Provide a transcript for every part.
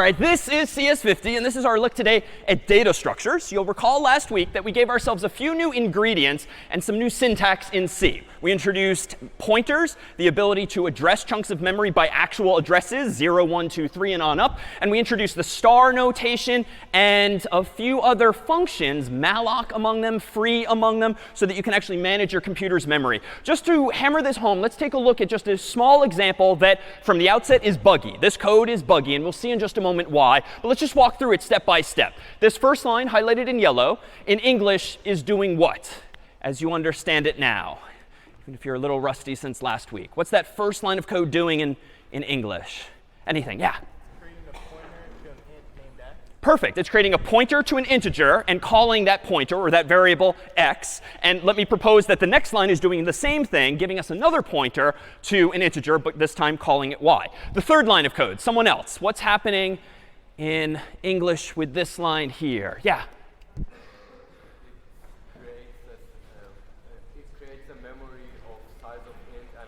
right, this is CS50, and this is our look today at data structures. You'll recall last week that we gave ourselves a few new ingredients and some new syntax in C. We introduced pointers, the ability to address chunks of memory by actual addresses, 0, 1, 2, 3, and on up. And we introduced the star notation and a few other functions, malloc among them, free among them, so that you can actually manage your computer's memory. Just to hammer this home, let's take a look at just a small example that from the outset is buggy. This code is buggy, and we'll see in just a moment why. But let's just walk through it step by step. This first line, highlighted in yellow, in English is doing what, as you understand it now? Even if you're a little rusty since last week. What's that first line of code doing in English? Anything? Yeah? Creating a pointer to an int named x. Perfect. It's creating a pointer to an integer and calling that pointer or that variable x. And let me propose that the next line is doing the same thing, giving us another pointer to an integer, but this time calling it y. The third line of code, someone else. What's happening in English with this line here? Yeah? It creates a memory of size of int and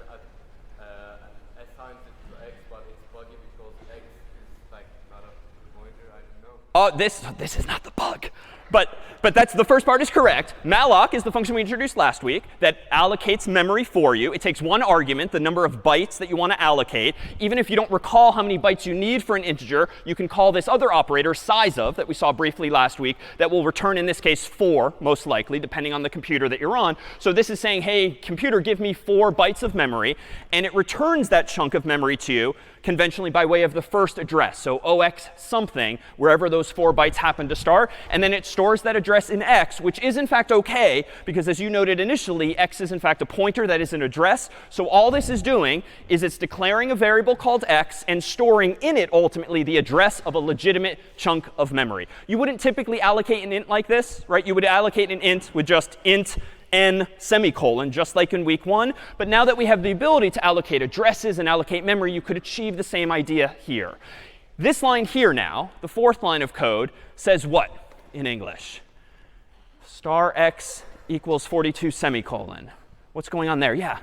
assigns it to x, but it's buggy because x is like not a pointer. I don't know. Oh, this is not the bug. But that's the first part is correct. Malloc is the function we introduced last week that allocates memory for you. It takes one argument, the number of bytes that you want to allocate. Even if you don't recall how many bytes you need for an integer, you can call this other operator, size of, that we saw briefly last week, that will return, in this case, 4, most likely, depending on the computer that you're on. So this is saying, hey, computer, give me 4 bytes of memory. And it returns that chunk of memory to you conventionally by way of the first address. So 0x something, wherever those 4 bytes happen to start. And then it stores that address in x, which is in fact OK, because as you noted initially, x is in fact a pointer that is an address. So all this is doing is it's declaring a variable called x and storing in it ultimately the address of a legitimate chunk of memory. You wouldn't typically allocate an int like this, right? You would allocate an int with just int n semicolon, just like in week 1. But now that we have the ability to allocate addresses and allocate memory, you could achieve the same idea here. This line here now, the fourth line of code, says what in English? Star x equals 42 semicolon. What's going on there? Yeah?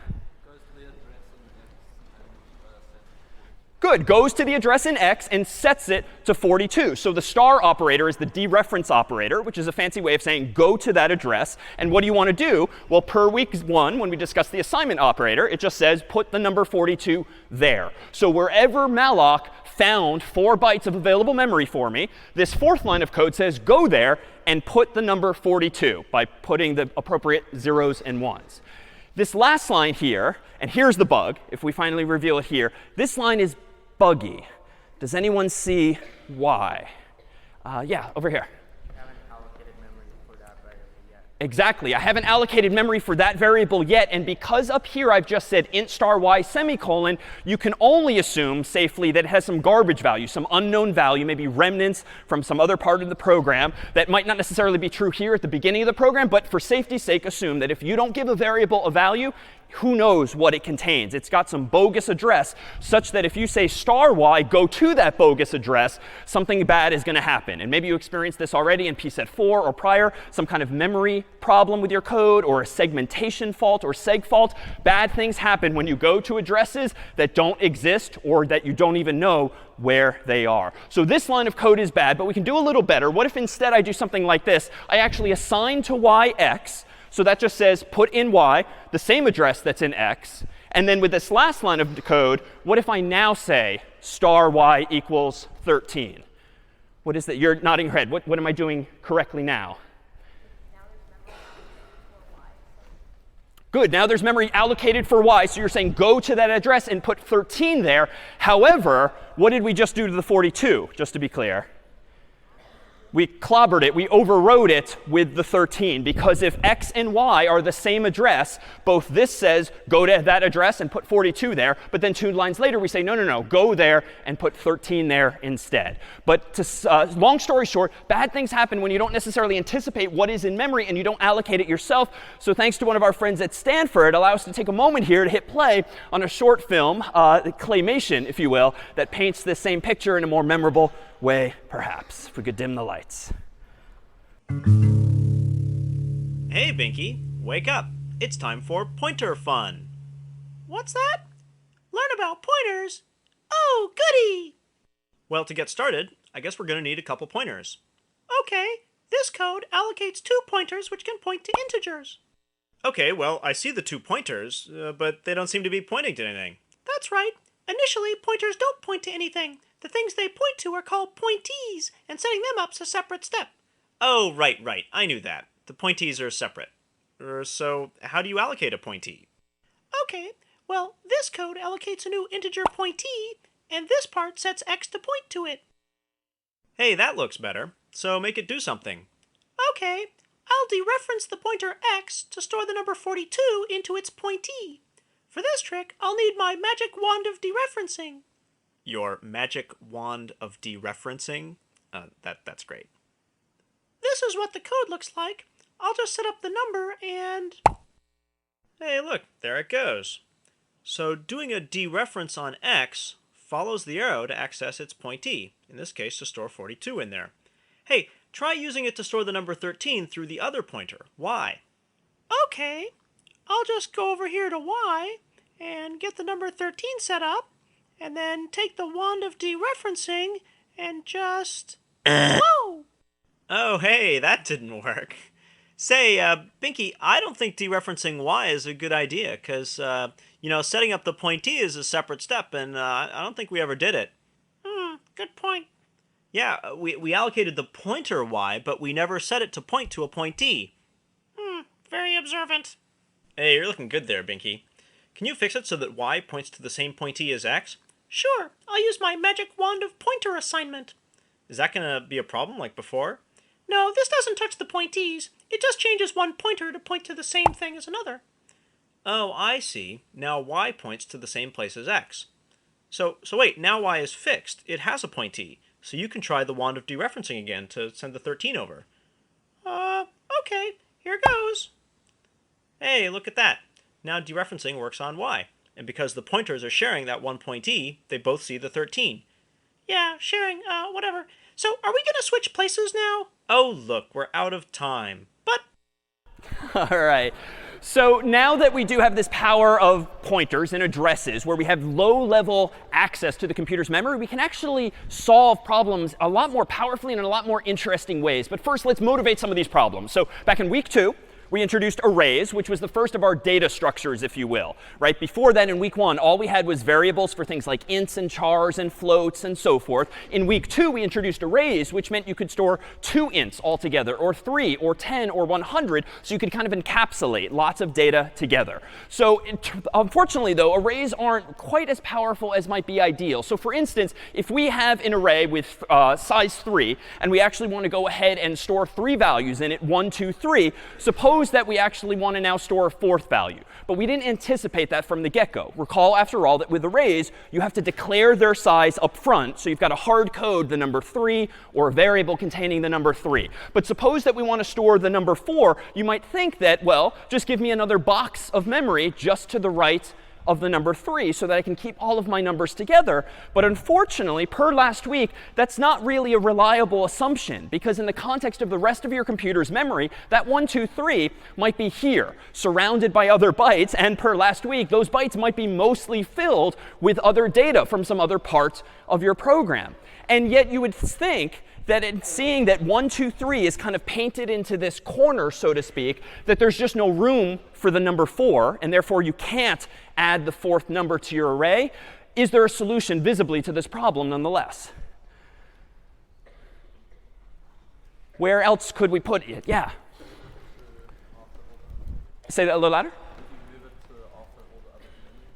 Good. Goes to the address in x and sets it to 42. So the star operator is the dereference operator, which is a fancy way of saying go to that address. And what do you want to do? Well, per week 1, when we discuss the assignment operator, it just says put the number 42 there. So wherever malloc found 4 bytes of available memory for me, this fourth line of code says go there and put the number 42 by putting the appropriate zeros and ones. This last line here, and here's the bug, if we finally reveal it here, this line is buggy. Does anyone see why? Yeah, over here. I haven't allocated memory for that variable yet. Exactly. I haven't allocated memory for that variable yet. And because up here I've just said int star y semicolon, you can only assume safely that it has some garbage value, some unknown value, maybe remnants from some other part of the program that might not necessarily be true here at the beginning of the program. But for safety's sake, assume that if you don't give a variable a value, who knows what it contains? It's got some bogus address such that if you say star y, go to that bogus address, something bad is going to happen. And maybe you experienced this already in pset 4 or prior, some kind of memory problem with your code or a segmentation fault or seg fault. Bad things happen when you go to addresses that don't exist or that you don't even know where they are. So this line of code is bad, but we can do a little better. What if instead I do something like this? I actually assign to y x. So that just says put in y, the same address that's in x. And then with this last line of the code, what if I now say star y equals 13? What is that? You're nodding your head. What am I doing correctly now? Good. Now there's memory allocated for y. So you're saying go to that address and put 13 there. However, what did we just do to the 42, just to be clear? We clobbered it. We overrode it with the 13. Because if x and y are the same address, both this says go to that address and put 42 there. But then 2 lines later, we say, no, no, no, go there and put 13 there instead. But long story short, bad things happen when you don't necessarily anticipate what is in memory and you don't allocate it yourself. So thanks to one of our friends at Stanford, allow us to take a moment here to hit play on a short film, claymation, if you will, that paints this same picture in a more memorable way, perhaps. If we could dim the lights. Hey, Binky, wake up. It's time for pointer fun. What's that? Learn about pointers. Oh, goody! Well, to get started, I guess we're going to need a couple pointers. Okay, this code allocates 2 pointers which can point to integers. Okay, well, I see the 2 pointers, but they don't seem to be pointing to anything. That's right. Initially, pointers don't point to anything. The things they point to are called pointees, and setting them up's a separate step. Oh, right. I knew that. The pointees are separate. So, how do you allocate a pointee? Okay, well, this code allocates a new integer pointee, and this part sets x to point to it. Hey, that looks better. So make it do something. Okay, I'll dereference the pointer x to store the number 42 into its pointee. For this trick, I'll need my magic wand of dereferencing. Your magic wand of dereferencing? That's great. This is what the code looks like. I'll just set up the number and... Hey, look, there it goes. So doing a dereference on x follows the arrow to access its pointee, in this case to store 42 in there. Hey, try using it to store the number 13 through the other pointer, y. Okay, I'll just go over here to y and get the number 13 set up, and then take the wand of dereferencing and just... Whoa! Oh, hey, that didn't work. Say, Binky, I don't think dereferencing y is a good idea, because, setting up the pointee is a separate step, and I don't think we ever did it. Good point. Yeah, we allocated the pointer y, but we never set it to point to a pointee. Very observant. Hey, you're looking good there, Binky. Can you fix it so that y points to the same pointee as x? Sure, I'll use my magic wand of pointer assignment. Is that going to be a problem like before? No, this doesn't touch the pointees. It just changes one pointer to point to the same thing as another. Oh, I see. Now y points to the same place as x. So wait, now y is fixed. It has a pointee. So you can try the wand of dereferencing again to send the 13 over. Okay, here goes. Hey, look at that. Now dereferencing works on y. And because the pointers are sharing that one pointee, they both see the 13. Yeah, sharing, whatever. So are we going to switch places now? Oh, look, we're out of time. But... All right. So now that we do have this power of pointers and addresses where we have low-level access to the computer's memory, we can actually solve problems a lot more powerfully and in a lot more interesting ways. But first, let's motivate some of these problems. So back in week 2, we introduced arrays, which was the first of our data structures, if you will. Right? Before that, in week 1, all we had was variables for things like ints and chars and floats and so forth. In week 2, we introduced arrays, which meant you could store 2 ints altogether, or 3, or 10, or 100. So you could kind of encapsulate lots of data together. So unfortunately, though, arrays aren't quite as powerful as might be ideal. So for instance, if we have an array with size 3, and we actually want to go ahead and store 3 values in it, 1, 2, 3, suppose that we actually want to now store a 4th value. But we didn't anticipate that from the get-go. Recall, after all, that with arrays, you have to declare their size up front. So you've got to hard code the number 3 or a variable containing the number 3. But suppose that we want to store the number 4. You might think that, well, just give me another box of memory just to the right of the number 3 so that I can keep all of my numbers together. But unfortunately, per last week, that's not really a reliable assumption, because in the context of the rest of your computer's memory, that 1, 2, 3 might be here, surrounded by other bytes. And per last week, those bytes might be mostly filled with other data from some other part of your program. And yet you would think that in seeing that 1, 2, 3 is kind of painted into this corner, so to speak, that there's just no room for the number 4, and therefore you can't add the 4th number to your array. Is there a solution visibly to this problem nonetheless? Where else could we put it? Yeah. Say that a little louder.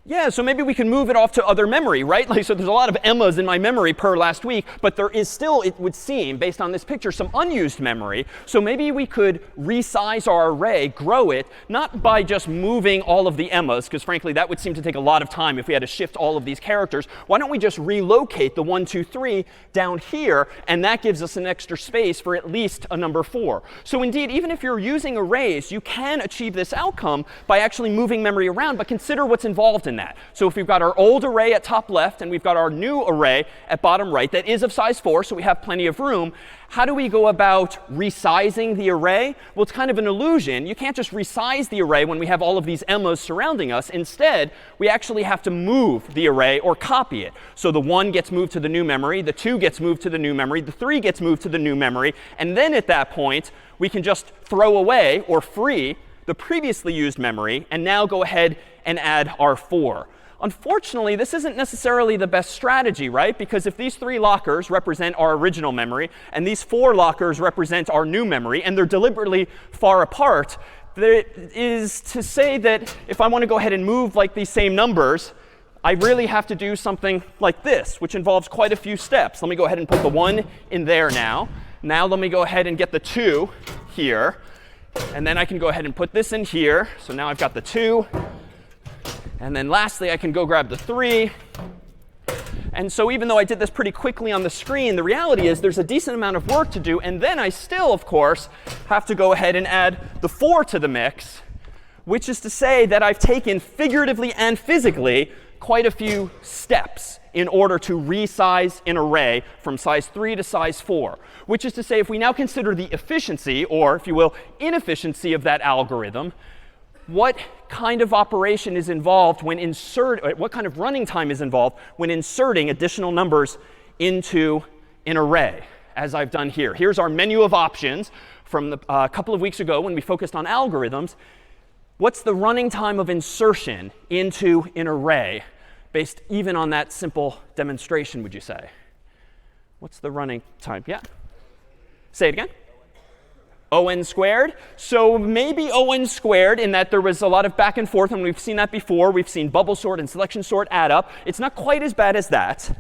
Yeah, so maybe we can move it off to other memory, right? Like, so there's a lot of Emmas in my memory per last week, but there is still, it would seem, based on this picture, some unused memory. So maybe we could resize our array, grow it, not by just moving all of the Emmas, because frankly, that would seem to take a lot of time if we had to shift all of these characters. Why don't we just relocate the 1, 2, 3 down here, and that gives us an extra space for at least a number 4. So indeed, even if you're using arrays, you can achieve this outcome by actually moving memory around, but consider what's involved in that. that. So if we've got our old array at top left and we've got our new array at bottom right that is of size 4, so we have plenty of room, how do we go about resizing the array? Well, it's kind of an illusion. You can't just resize the array when we have all of these emmas surrounding us. Instead, we actually have to move the array or copy it. So the 1 gets moved to the new memory, the 2 gets moved to the new memory, the 3 gets moved to the new memory, and then at that point, we can just throw away or free the previously used memory and now go ahead and add our 4. Unfortunately, this isn't necessarily the best strategy, right? Because if these 3 lockers represent our original memory and these 4 lockers represent our new memory, and they're deliberately far apart, there is to say that if I want to go ahead and move like these same numbers, I really have to do something like this, which involves quite a few steps. Let me go ahead and put the 1 in there now. Now let me go ahead and get the 2 here. And then I can go ahead and put this in here. So now I've got the 2. And then lastly, I can go grab the 3. And so even though I did this pretty quickly on the screen, the reality is there's a decent amount of work to do. And then I still, of course, have to go ahead and add the 4 to the mix, which is to say that I've taken figuratively and physically quite a few steps in order to resize an array from size 3 to size 4. Which is to say, if we now consider the efficiency, or if you will, inefficiency of that algorithm, what kind of operation is involved when what kind of running time is involved when inserting additional numbers into an array, as I've done here. Here's our menu of options from a couple of weeks ago when we focused on algorithms. What's the running time of insertion into an array based even on that simple demonstration, would you say? What's the running time? Yeah? Say it again. O(n) squared. So maybe O(n) squared in that there was a lot of back and forth, and we've seen that before. We've seen bubble sort and selection sort add up. It's not quite as bad as that.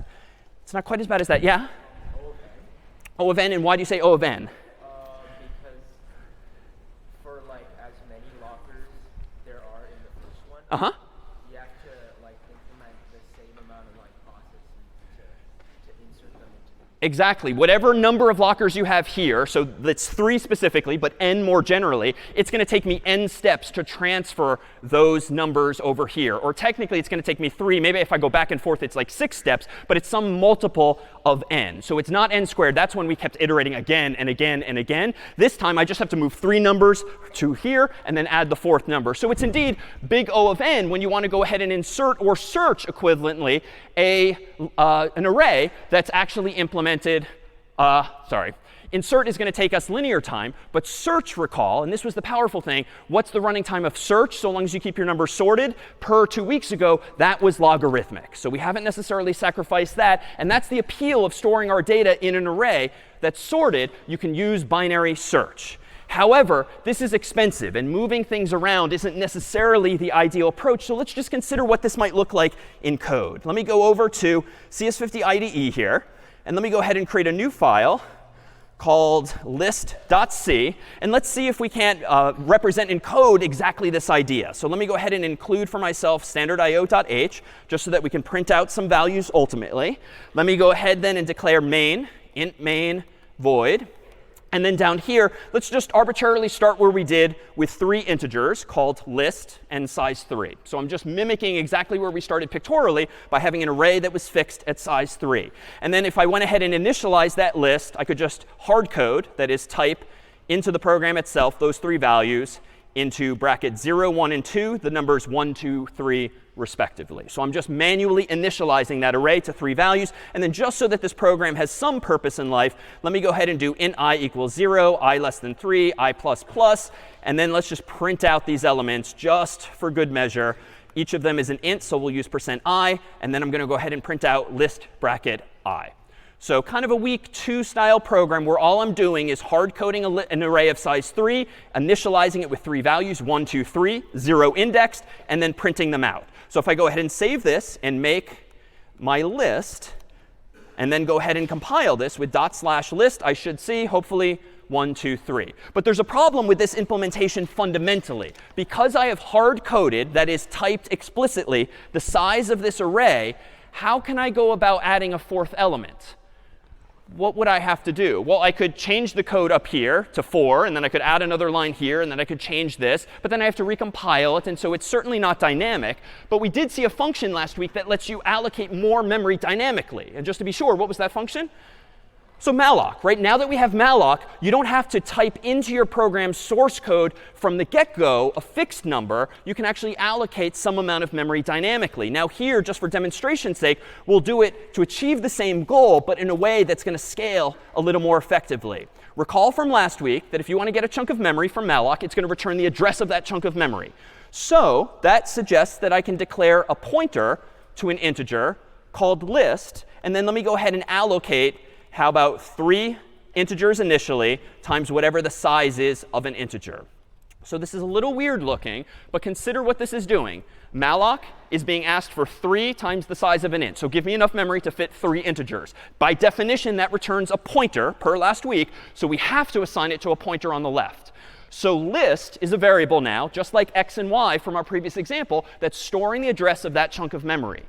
It's not quite as bad as that. Yeah? O of n. And why do you say O of n? Because for like as many lockers there are in the first one, Uh-huh. you have to like implement the same amount of like processes to insert them into them. Exactly. Whatever number of lockers you have here, so that's 3 specifically, but n more generally, it's going to take me n steps to transfer those numbers over here. Or technically, it's going to take me 3. Maybe if I go back and forth, it's like 6 steps, but it's some multiple of n. So it's not n squared. That's when we kept iterating again and again and again. This time, I just have to move 3 numbers to here and then add the 4th number. So it's indeed big O of n when you want to go ahead and insert or search equivalently an array that's actually implemented. Insert is going to take us linear time, but search, recall, and this was the powerful thing, what's the running time of search so long as you keep your numbers sorted? Per 2 weeks ago, that was logarithmic. So we haven't necessarily sacrificed that, and that's the appeal of storing our data in an array that's sorted. You can use binary search. However, this is expensive, and moving things around isn't necessarily the ideal approach. So let's just consider what this might look like in code. Let me go over to CS50 IDE here, and let me go ahead and create a new file called list.c. And let's see if we can't represent in code exactly this idea. So let me go ahead and include for myself standard.io.h, just so that we can print out some values ultimately. Let me go ahead then and declare main, int main void. And then down here, let's just arbitrarily start where we did with 3 integers called list and size 3. So I'm just mimicking exactly where we started pictorially by having an array that was fixed at size 3. And then if I went ahead and initialized that list, I could just hard code, that is type into the program itself, those 3 values into bracket 0, 1, and 2, the numbers 1, 2, 3, respectively. So I'm just manually initializing that array to 3 values. And then just so that this program has some purpose in life, let me go ahead and do int I equals 0, I less than 3, I plus plus. And then let's just print out these elements just for good measure. Each of them is an int, so we'll use %i. And then I'm going to go ahead and print out list bracket I. So kind of a week 2 style program where all I'm doing is hard coding an array of size 3, initializing it with 3 values, 1, 2, 3, 0 indexed, and then printing them out. So if I go ahead and save this and make my list, and then go ahead and compile this with /list, I should see, hopefully, 1, 2, 3. But there's a problem with this implementation fundamentally. Because I have hard coded, that is typed explicitly, the size of this array, how can I go about adding a 4th element? what would I have to do? Well, I could change the code up here to 4, and then I could add another line here, and then I could change this. But then I have to recompile it, and so it's certainly not dynamic. But we did see a function last week that lets you allocate more memory dynamically. And just to be sure, what was that function? So malloc, right? Now that we have malloc, you don't have to type into your program's source code from the get-go a fixed number. You can actually allocate some amount of memory dynamically. Now here, just for demonstration's sake, we'll do it to achieve the same goal, but in a way that's going to scale a little more effectively. Recall from last week that if you want to get a chunk of memory from malloc, it's going to return the address of that chunk of memory. So that suggests that I can declare a pointer to an integer called list. And then let me go ahead and allocate, how about 3 integers initially times whatever the size is of an integer. So this is a little weird looking, but consider what this is doing. Malloc is being asked for 3 times the size of an int. So give me enough memory to fit 3 integers. By definition, that returns a pointer per last week. So we have to assign it to a pointer on the left. So list is a variable now, just like x and y from our previous example, that's storing the address of that chunk of memory.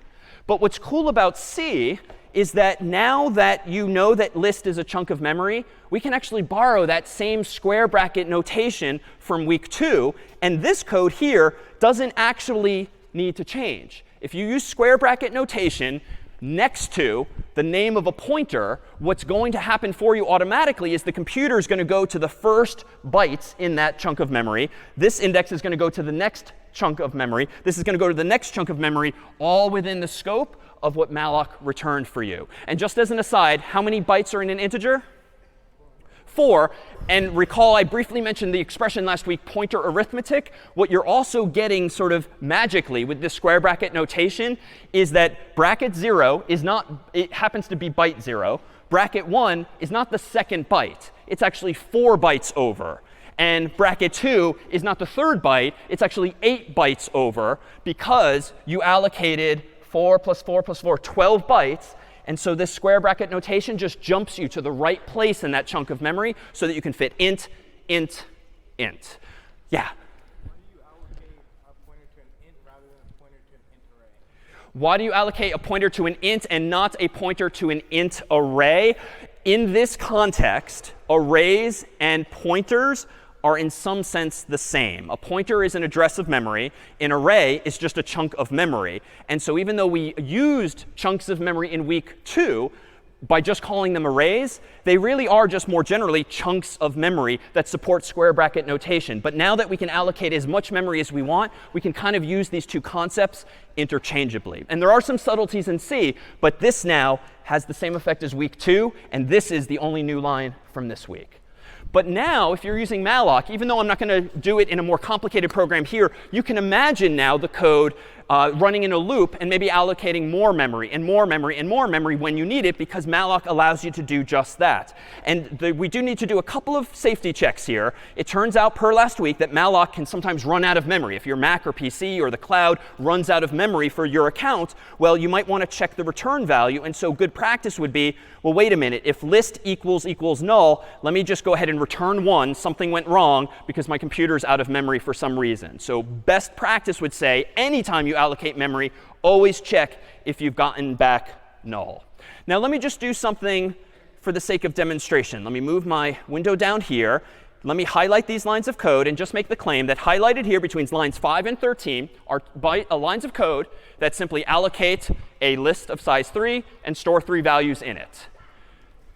But what's cool about C is that now that you know that list is a chunk of memory, we can actually borrow that same square bracket notation from week 2. And this code here doesn't actually need to change. If you use square bracket notation next to the name of a pointer, what's going to happen for you automatically is the computer is going to go to the first bytes in that chunk of memory. This index is going to go to the next chunk of memory. This is going to go to the next chunk of memory, all within the scope of what malloc returned for you. And just as an aside, how many bytes are in an integer? 4. And recall, I briefly mentioned the expression last week, pointer arithmetic. What you're also getting sort of magically with this square bracket notation is that bracket 0 is not, it happens to be byte 0. Bracket 1 is not the second byte. It's actually 4 bytes over. And bracket 2 is not the third byte. It's actually 8 bytes over because you allocated 4 plus 4 plus 4, 12 bytes. And so this square bracket notation just jumps you to the right place in that chunk of memory so that you can fit int, int, int. Yeah? Why do you allocate a pointer to an int and not a pointer to an int array? In this context, arrays and pointers are in some sense the same. A pointer is an address of memory. An array is just a chunk of memory. And so even though we used chunks of memory in week 2, by just calling them arrays, they really are just more generally chunks of memory that support square bracket notation. But now that we can allocate as much memory as we want, we can kind of use these two concepts interchangeably. And there are some subtleties in C, but this now has the same effect as week 2, and this is the only new line from this week. But now, if you're using malloc, even though I'm not going to do it in a more complicated program here, you can imagine now the code running in a loop and maybe allocating more memory and more memory and more memory when you need it, because malloc allows you to do just that. And we do need to do a couple of safety checks here. It turns out, per last week, that malloc can sometimes run out of memory. If your Mac or PC or the cloud runs out of memory for your account, well, you might want to check the return value. And so good practice would be, well, wait a minute. If list equals null, let me just go ahead and return 1. Something went wrong because my computer's out of memory for some reason. So best practice would say, anytime you allocate memory, always check if you've gotten back null. Now let me just do something for the sake of demonstration. Let me move my window down here. Let me highlight these lines of code and just make the claim that highlighted here between lines 5 and 13 are lines of code that simply allocate a list of size 3 and store 3 values in it.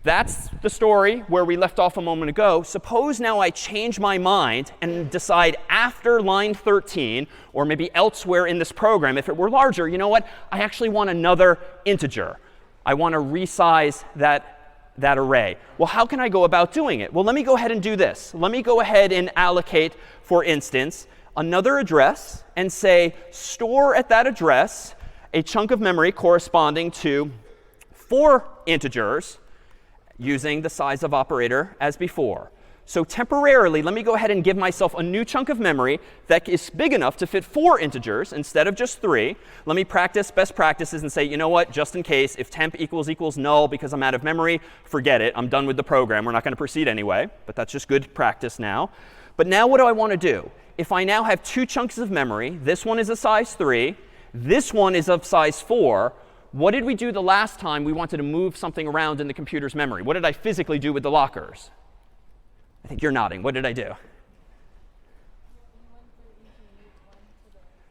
That's the story where we left off a moment ago. Suppose now I change my mind and decide after line 13, or maybe elsewhere in this program, if it were larger, you know what? I actually want another integer. I want to resize that array. Well, how can I go about doing it? Well, let me go ahead and do this. Let me go ahead and allocate, for instance, another address and say store at that address a chunk of memory corresponding to 4 integers, using the size of operator as before. So temporarily, let me go ahead and give myself a new chunk of memory that is big enough to fit 4 integers instead of just 3. Let me practice best practices and say, you know what, just in case, if temp equals null because I'm out of memory, forget it. I'm done with the program. We're not going to proceed anyway. But that's just good practice now. But now what do I want to do? If I now have 2 chunks of memory, this one is a size 3, this one is of size 4, What did we do the last time we wanted to move something around in the computer's memory? What did I physically do with the lockers? I think you're nodding. What did I do?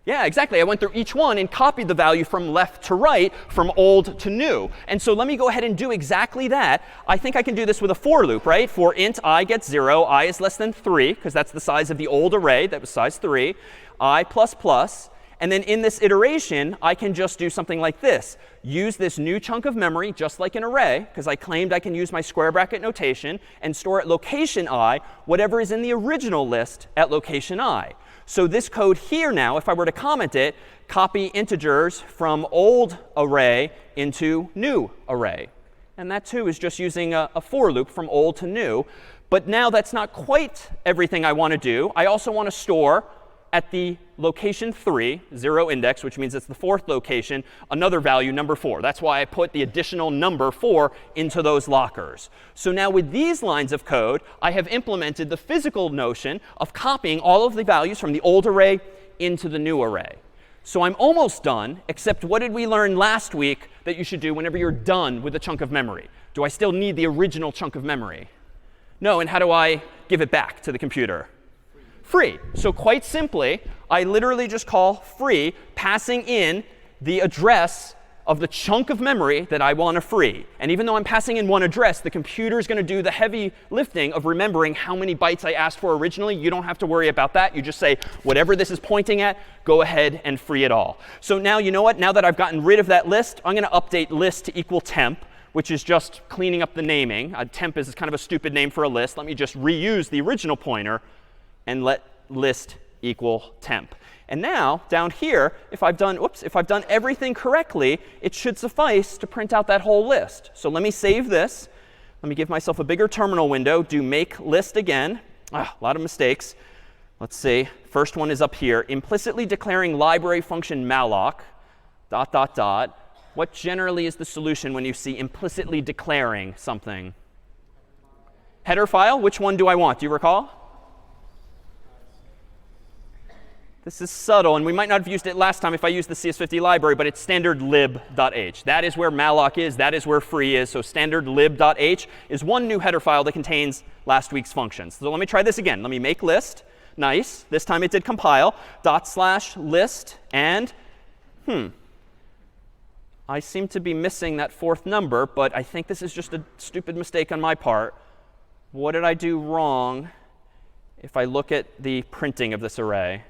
Yeah, exactly. I went through each one and copied the value from left to right, from old to new. And so let me go ahead and do exactly that. I think I can do this with a for loop, right? For int I gets 0, I is less than 3, because that's the size of the old array that was size 3, I plus plus. And then in this iteration, I can just do something like this. Use this new chunk of memory, just like an array, because I claimed I can use my square bracket notation, and store at location I whatever is in the original list at location I. So this code here now, if I were to comment it, copy integers from old array into new array. And that, too, is just using a for loop from old to new. But now that's not quite everything I want to do. I also want to store at the location 3, 0 index, which means it's the 4th location, another value, number 4. That's why I put the additional number 4 into those lockers. So now with these lines of code, I have implemented the physical notion of copying all of the values from the old array into the new array. So I'm almost done, except what did we learn last week that you should do whenever you're done with a chunk of memory? Do I still need the original chunk of memory? No, and how do I give it back to the computer? Free. So quite simply, I literally just call free, passing in the address of the chunk of memory that I want to free. And even though I'm passing in one address, the computer is going to do the heavy lifting of remembering how many bytes I asked for originally. You don't have to worry about that. You just say, whatever this is pointing at, go ahead and free it all. So now, you know what? Now that I've gotten rid of that list, I'm going to update list to equal temp, which is just cleaning up the naming. Temp is kind of a stupid name for a list. Let me just reuse the original pointer and let list equal temp. And now, down here, if I've done everything correctly, it should suffice to print out that whole list. So let me save this. Let me give myself a bigger terminal window, do make list again. A lot of mistakes. Let's see. First one is up here. Implicitly declaring library function malloc, ... What generally is the solution when you see implicitly declaring something? Header file? Which one do I want? Do you recall? This is subtle, and we might not have used it last time if I used the CS50 library, but it's standard lib.h. That is where malloc is. That is where free is. So standard lib.h is one new header file that contains last week's functions. So let me try this again. Let me make list. Nice. This time it did compile. /list and, I seem to be missing that 4th number, but I think this is just a stupid mistake on my part. What did I do wrong if I look at the printing of this array?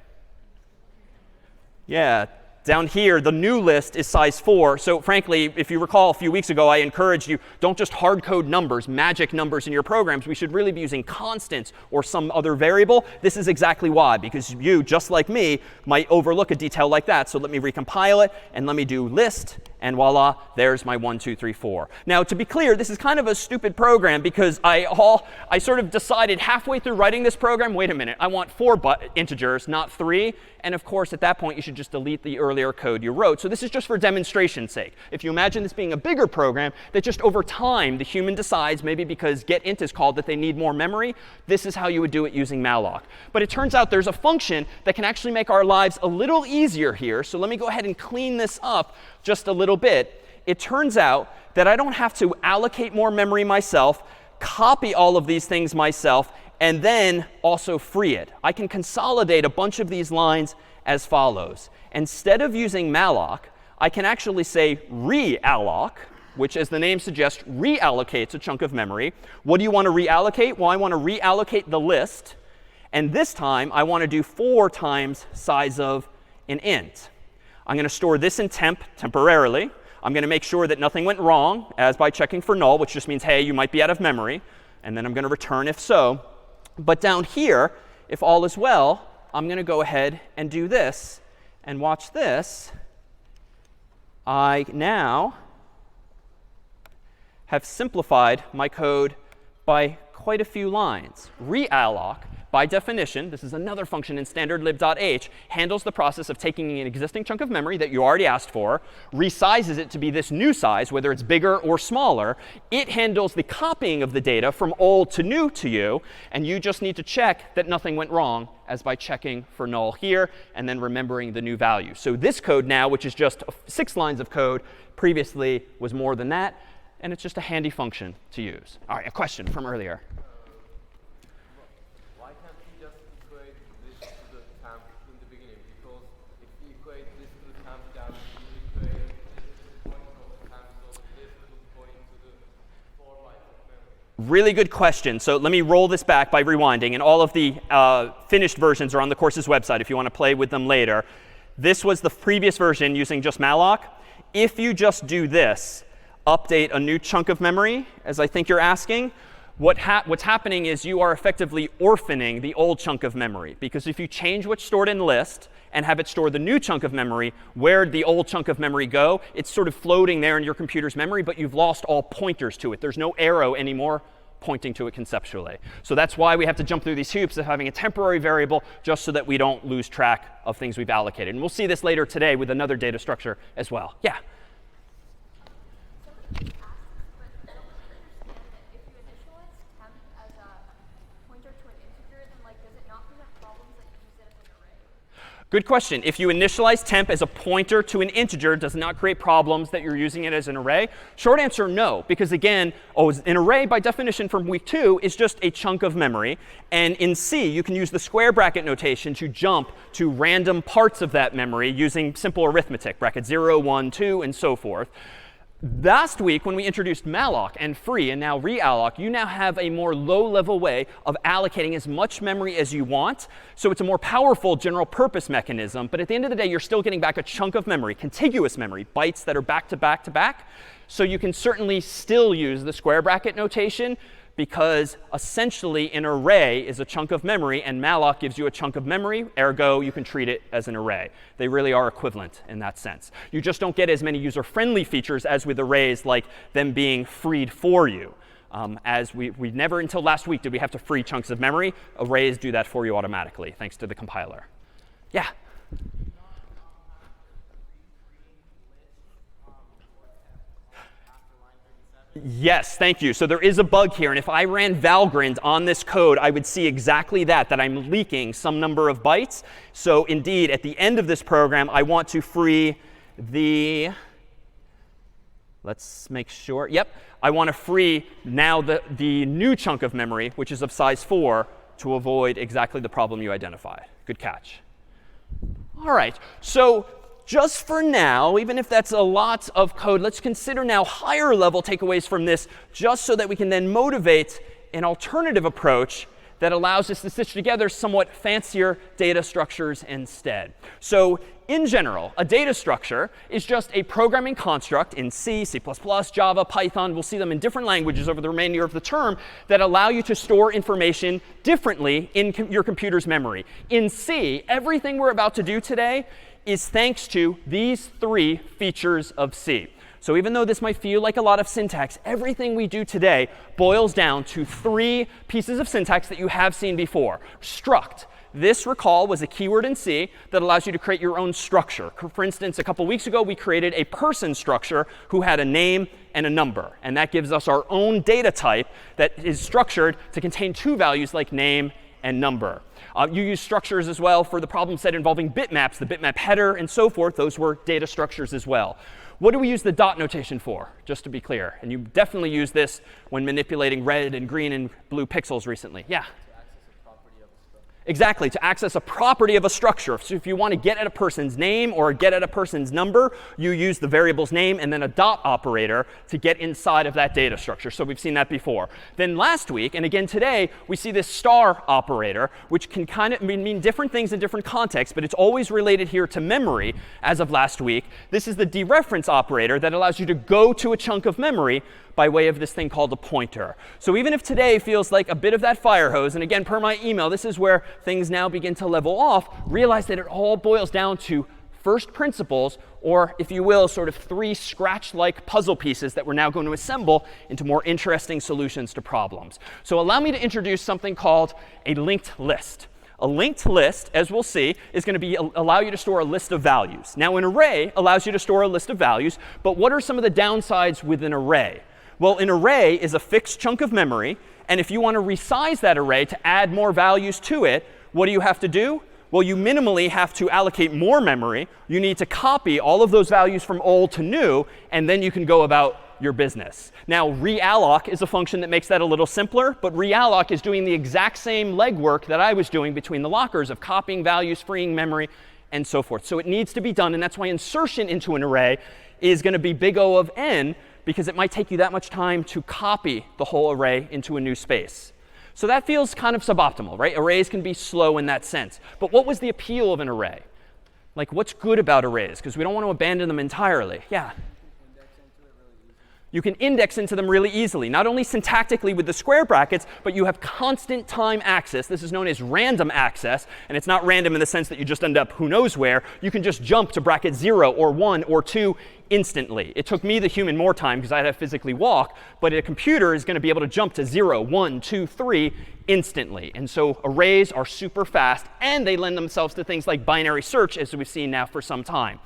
Yeah, down here, the new list is size 4. So frankly, if you recall a few weeks ago, I encouraged you, don't just hard code numbers, magic numbers in your programs. We should really be using constants or some other variable. This is exactly why, because you, just like me, might overlook a detail like that. So let me recompile it, and let me do list. And voila, there's my 1, 2, 3, 4. Now, to be clear, this is kind of a stupid program because I sort of decided halfway through writing this program, wait a minute, I want 4 integers, not 3. And of course, at that point, you should just delete the earlier code you wrote. So this is just for demonstration's sake. If you imagine this being a bigger program, that just over time, the human decides, maybe because getInt is called, that they need more memory, this is how you would do it using malloc. But it turns out there's a function that can actually make our lives a little easier here. So let me go ahead and clean this up just a little bit. It turns out that I don't have to allocate more memory myself, copy all of these things myself, and then also free it. I can consolidate a bunch of these lines as follows. Instead of using malloc, I can actually say realloc, which, as the name suggests, reallocates a chunk of memory. What do you want to reallocate? Well, I want to reallocate the list. And this time, I want to do 4 times size of an int. I'm going to store this in temp temporarily. I'm going to make sure that nothing went wrong, as by checking for null, which just means, hey, you might be out of memory. And then I'm going to return if so. But down here, if all is well, I'm going to go ahead and do this. And watch this. I now have simplified my code by quite a few lines. Realloc, by definition, this is another function in standard lib.h, handles the process of taking an existing chunk of memory that you already asked for, resizes it to be this new size, whether it's bigger or smaller. It handles the copying of the data from old to new to you, and you just need to check that nothing went wrong, as by checking for null here and then remembering the new value. So this code now, which is just 6 lines of code, previously was more than that, and it's just a handy function to use. All right, a question from earlier. Why can't we just equate this to the temp in the beginning? Because if we equate this to the temp, then we equate this to the point of the temp, so this would point to the 4 bytes of memory. Really good question. So let me roll this back by rewinding. And all of the finished versions are on the course's website if you want to play with them later. This was the previous version using just malloc. If you just do this, update a new chunk of memory, as I think you're asking, what's happening is you are effectively orphaning the old chunk of memory. Because if you change what's stored in the list and have it store the new chunk of memory, where'd the old chunk of memory go? It's sort of floating there in your computer's memory, but you've lost all pointers to it. There's no arrow anymore pointing to it conceptually. So that's why we have to jump through these hoops of having a temporary variable just so that we don't lose track of things we've allocated. And we'll see this later today with another data structure as well. Yeah? Good question. If you initialize temp as a pointer to an integer, does it not create problems that you're using it as an array? Short answer, no. Because again, an array by definition from week 2 is just a chunk of memory. And in C, you can use the square bracket notation to jump to random parts of that memory using simple arithmetic, bracket 0, 1, 2, and so forth. Last week, when we introduced malloc and free and now realloc, you now have a more low-level way of allocating as much memory as you want. So it's a more powerful general purpose mechanism. But at the end of the day, you're still getting back a chunk of memory, contiguous memory, bytes that are back to back to back. So you can certainly still use the square bracket notation, because essentially an array is a chunk of memory, and malloc gives you a chunk of memory. Ergo, you can treat it as an array. They really are equivalent in that sense. You just don't get as many user-friendly features as with arrays, like them being freed for you. As we never until last week did we have to free chunks of memory. Arrays do that for you automatically, thanks to the compiler. Yeah? Yes, thank you. So there is a bug here. And if I ran Valgrind on this code, I would see exactly that I'm leaking some number of bytes. So indeed, at the end of this program, I want to free the, let's make sure. Yep, I want to free now the new chunk of memory, which is of size 4, to avoid exactly the problem you identified. Good catch. All right. So just for now, even if that's a lot of code, let's consider now higher level takeaways from this, just so that we can then motivate an alternative approach that allows us to stitch together somewhat fancier data structures instead. So in general, a data structure is just a programming construct in C, C++, Java, Python. We'll see them in different languages over the remainder of the term that allow you to store information differently in your computer's memory. In C, everything we're about to do today is thanks to these 3 features of C. So even though this might feel like a lot of syntax, everything we do today boils down to 3 pieces of syntax that you have seen before. Struct. This, recall, was a keyword in C that allows you to create your own structure. For instance, a couple weeks ago, we created a person structure who had a name and a number. And that gives us our own data type that is structured to contain 2 values like name and number. You use structures as well for the problem set involving bitmaps, the bitmap header, and so forth. Those were data structures as well. What do we use the dot notation for, just to be clear? And you definitely use this when manipulating red and green and blue pixels recently. Yeah? Exactly, to access a property of a structure. So if you want to get at a person's name or get at a person's number, you use the variable's name and then a dot operator to get inside of that data structure. So we've seen that before. Then last week, and again today, we see this star operator, which can kind of mean different things in different contexts, but it's always related here to memory as of last week. This is the dereference operator that allows you to go to a chunk of memory by way of this thing called a pointer. So even if today feels like a bit of that fire hose, and again, per my email, this is where things now begin to level off, realize that it all boils down to first principles, or if you will, sort of 3 scratch-like puzzle pieces that we're now going to assemble into more interesting solutions to problems. So allow me to introduce something called a linked list. A linked list, as we'll see, is going to allow you to store a list of values. Now, an array allows you to store a list of values, but what are some of the downsides with an array? Well, an array is a fixed chunk of memory, and if you want to resize that array to add more values to it, what do you have to do? Well, you minimally have to allocate more memory. You need to copy all of those values from old to new, and then you can go about your business. Now, realloc is a function that makes that a little simpler, but realloc is doing the exact same legwork that I was doing between the lockers of copying values, freeing memory, and so forth. So it needs to be done, and that's why insertion into an array is going to be big O of n, because it might take you that much time to copy the whole array into a new space. So that feels kind of suboptimal, right? Arrays can be slow in that sense. But what was the appeal of an array? Like, what's good about arrays? Because we don't want to abandon them entirely. Yeah? You can index into them really easily, not only syntactically with the square brackets, but you have constant time access. This is known as random access. And it's not random in the sense that you just end up who knows where. You can just jump to bracket 0 or 1 or 2 instantly. It took me, the human, more time because I had to physically walk. But a computer is going to be able to jump to 0, 1, 2, 3 instantly. And so arrays are super fast. And they lend themselves to things like binary search, as we've seen now for some time.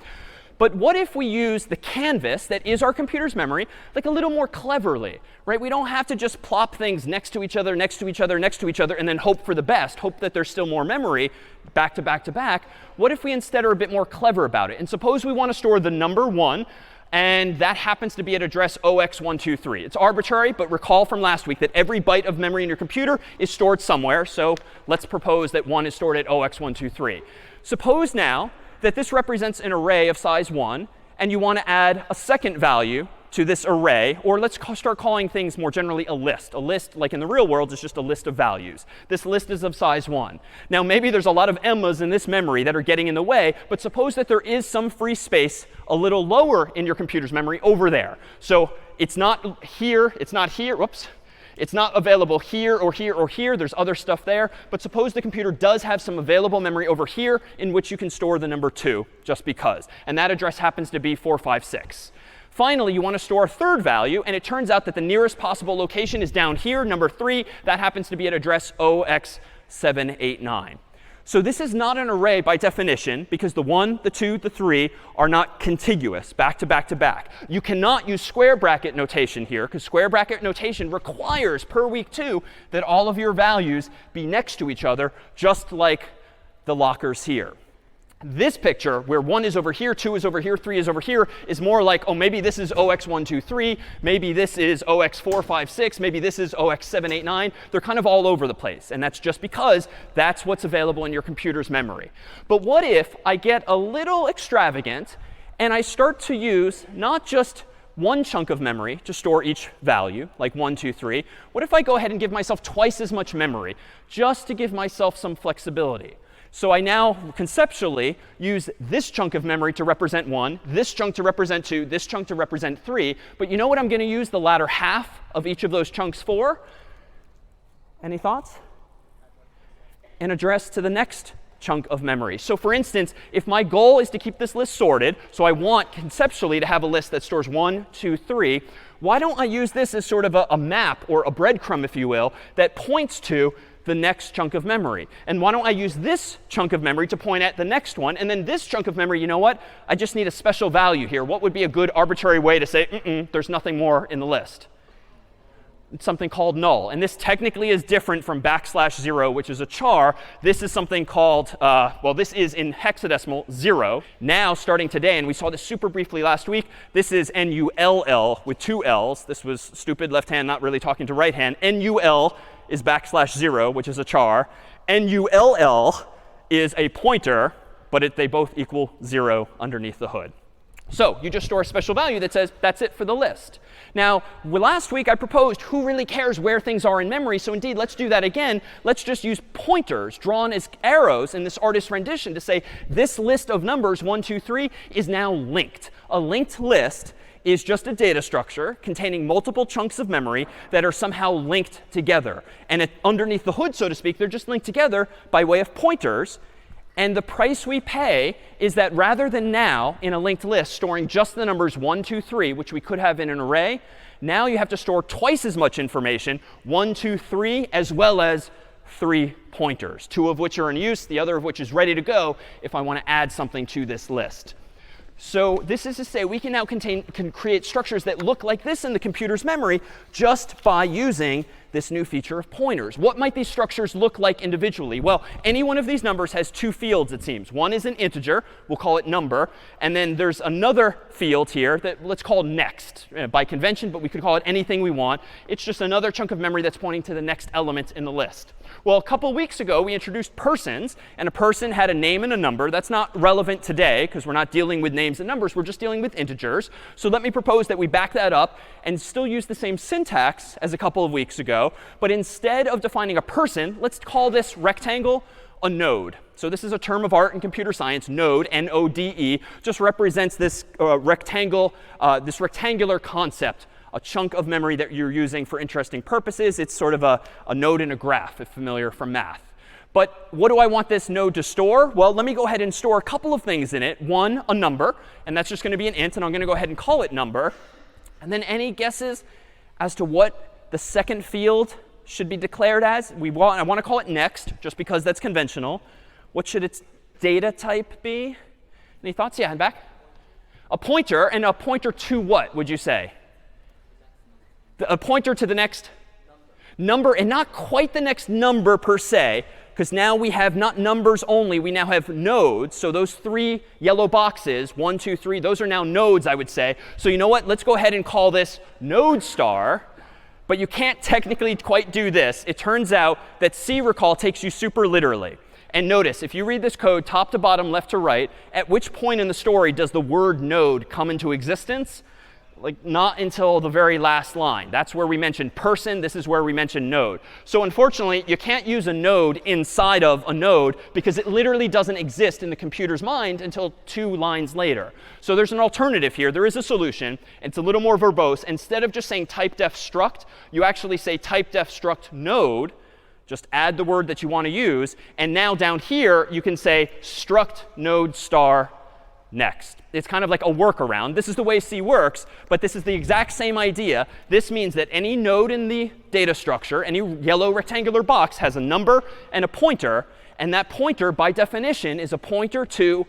But what if we use the canvas that is our computer's memory like a little more cleverly, right? We don't have to just plop things next to each other, next to each other, next to each other, and then hope for the best, hope that there's still more memory back to back to back. What if we instead are a bit more clever about it? And suppose we want to store the number 1, and that happens to be at address 0x123. It's arbitrary, but recall from last week that every byte of memory in your computer is stored somewhere. So let's propose that 1 is stored at 0x123. Suppose now that this represents an array of size 1, and you want to add a second value to this array, or let's start calling things more generally a list. A list, like in the real world, is just a list of values. This list is of size 1. Now, maybe there's a lot of emmas in this memory that are getting in the way, but suppose that there is some free space a little lower in your computer's memory over there. So it's not here, it's not here, whoops. It's not available here or here or here. There's other stuff there. But suppose the computer does have some available memory over here in which you can store the number 2, just because. And that address happens to be 456. Finally, you want to store a third value. And it turns out that the nearest possible location is down here, number 3. That happens to be at address 0x789. So this is not an array by definition, because the 1, the 2, the 3 are not contiguous, back to back to back. You cannot use square bracket notation here, because square bracket notation requires, per week 2, that all of your values be next to each other, just like the lockers here. This picture, where 1 is over here, 2 is over here, 3 is over here, is more like, oh, maybe this is 0x123, maybe this is 0x456, maybe this is 0x789. They're kind of all over the place. And that's just because that's what's available in your computer's memory. But what if I get a little extravagant and I start to use not just one chunk of memory to store each value, like 1, 2, 3. What if I go ahead and give myself twice as much memory, just to give myself some flexibility? So I now conceptually use this chunk of memory to represent 1, this chunk to represent 2, this chunk to represent 3. But you know what I'm going to use the latter half of each of those chunks for? Any thoughts? An address to the next chunk of memory. So for instance, if my goal is to keep this list sorted, so I want conceptually to have a list that stores 1, 2, 3, why don't I use this as sort of a map or a breadcrumb, if you will, that points to the next chunk of memory? And why don't I use this chunk of memory to point at the next one? And then this chunk of memory, you know what? I just need a special value here. What would be a good arbitrary way to say, there's nothing more in the list? It's something called null. And this technically is different from \0, which is a char. This is something called, well, this is in hexadecimal 0. Now, starting today, and we saw this super briefly last week, this is null with 2 L's. This was stupid left hand, not really talking to right hand. Null is \0, which is a char. Null is a pointer, but they both equal 0 underneath the hood. So you just store a special value that says that's it for the list. Now, last week I proposed who really cares where things are in memory. So indeed, let's do that again. Let's just use pointers drawn as arrows in this artist's rendition to say this list of numbers, 1, 2, 3, is now linked. A linked list is just a data structure containing multiple chunks of memory that are somehow linked together. And underneath the hood, so to speak, they're just linked together by way of pointers. And the price we pay is that rather than now in a linked list storing just the numbers 1, 2, 3, which we could have in an array, now you have to store twice as much information, 1, 2, 3, as well as 3 pointers, 2 of which are in use, the other of which is ready to go if I want to add something to this list. So this is to say we can now can create structures that look like this in the computer's memory just by using this new feature of pointers. What might these structures look like individually? Well, any one of these numbers has 2 fields, it seems. One is an integer. We'll call it number. And then there's another field here that let's call next by convention, but we could call it anything we want. It's just another chunk of memory that's pointing to the next element in the list. Well, a couple weeks ago, we introduced persons, and a person had a name and a number. That's not relevant today because we're not dealing with names and numbers. We're just dealing with integers. So let me propose that we back that up and still use the same syntax as a couple of weeks ago. But instead of defining a person, let's call this rectangle a node. So this is a term of art in computer science. Node, N-O-D-E, just represents this rectangular concept, a chunk of memory that you're using for interesting purposes. It's sort of a node in a graph, if familiar from math. But what do I want this node to store? Well, let me go ahead and store a couple of things in it. One, a number, and that's just going to be an int, and I'm going to go ahead and call it number. And then any guesses as to what the second field should be declared as? I want to call it next, just because that's conventional. What should its data type be? Any thoughts? Yeah, and back. A pointer, and a pointer to what, would you say? A pointer to the next number, and not quite the next number per se, because now we have not numbers only, we now have nodes. So those 3 yellow boxes, 1, 2, 3, those are now nodes, I would say. So you know what? Let's go ahead and call this node star. But you can't technically quite do this. It turns out that C, recall, takes you super literally. And notice, if you read this code top to bottom, left to right, at which point in the story does the word node come into existence? Like, not until the very last line. That's where we mentioned person. This is where we mentioned node. So unfortunately, you can't use a node inside of a node because it literally doesn't exist in the computer's mind until 2 lines later. So there's an alternative here. There is a solution. It's a little more verbose. Instead of just saying typedef struct, you actually say typedef struct node. Just add the word that you want to use. And now down here, you can say struct node star next. It's kind of like a workaround. This is the way C works, but this is the exact same idea. This means that any node in the data structure, any yellow rectangular box, has a number and a pointer. And that pointer, by definition, is a pointer to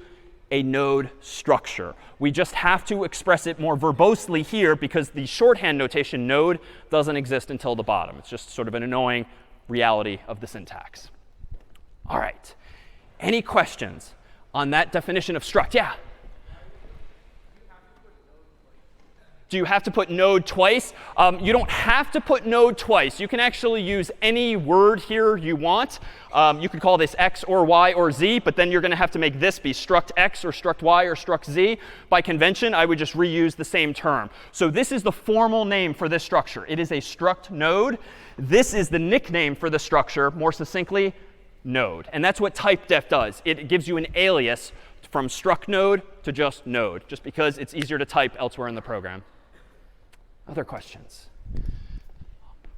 a node structure. We just have to express it more verbosely here because the shorthand notation node doesn't exist until the bottom. It's just sort of an annoying reality of the syntax. All right. Any questions on that definition of struct? Yeah? Do you have to put node twice? You don't have to put node twice. You can actually use any word here you want. You could call this x or y or z, but then you're going to have to make this be struct x or struct y or struct z. By convention, I would just reuse the same term. So this is the formal name for this structure. It is a struct node. This is the nickname for the structure, more succinctly, node. And that's what typedef does. It gives you an alias from struct node to just node, just because it's easier to type elsewhere in the program. Other questions?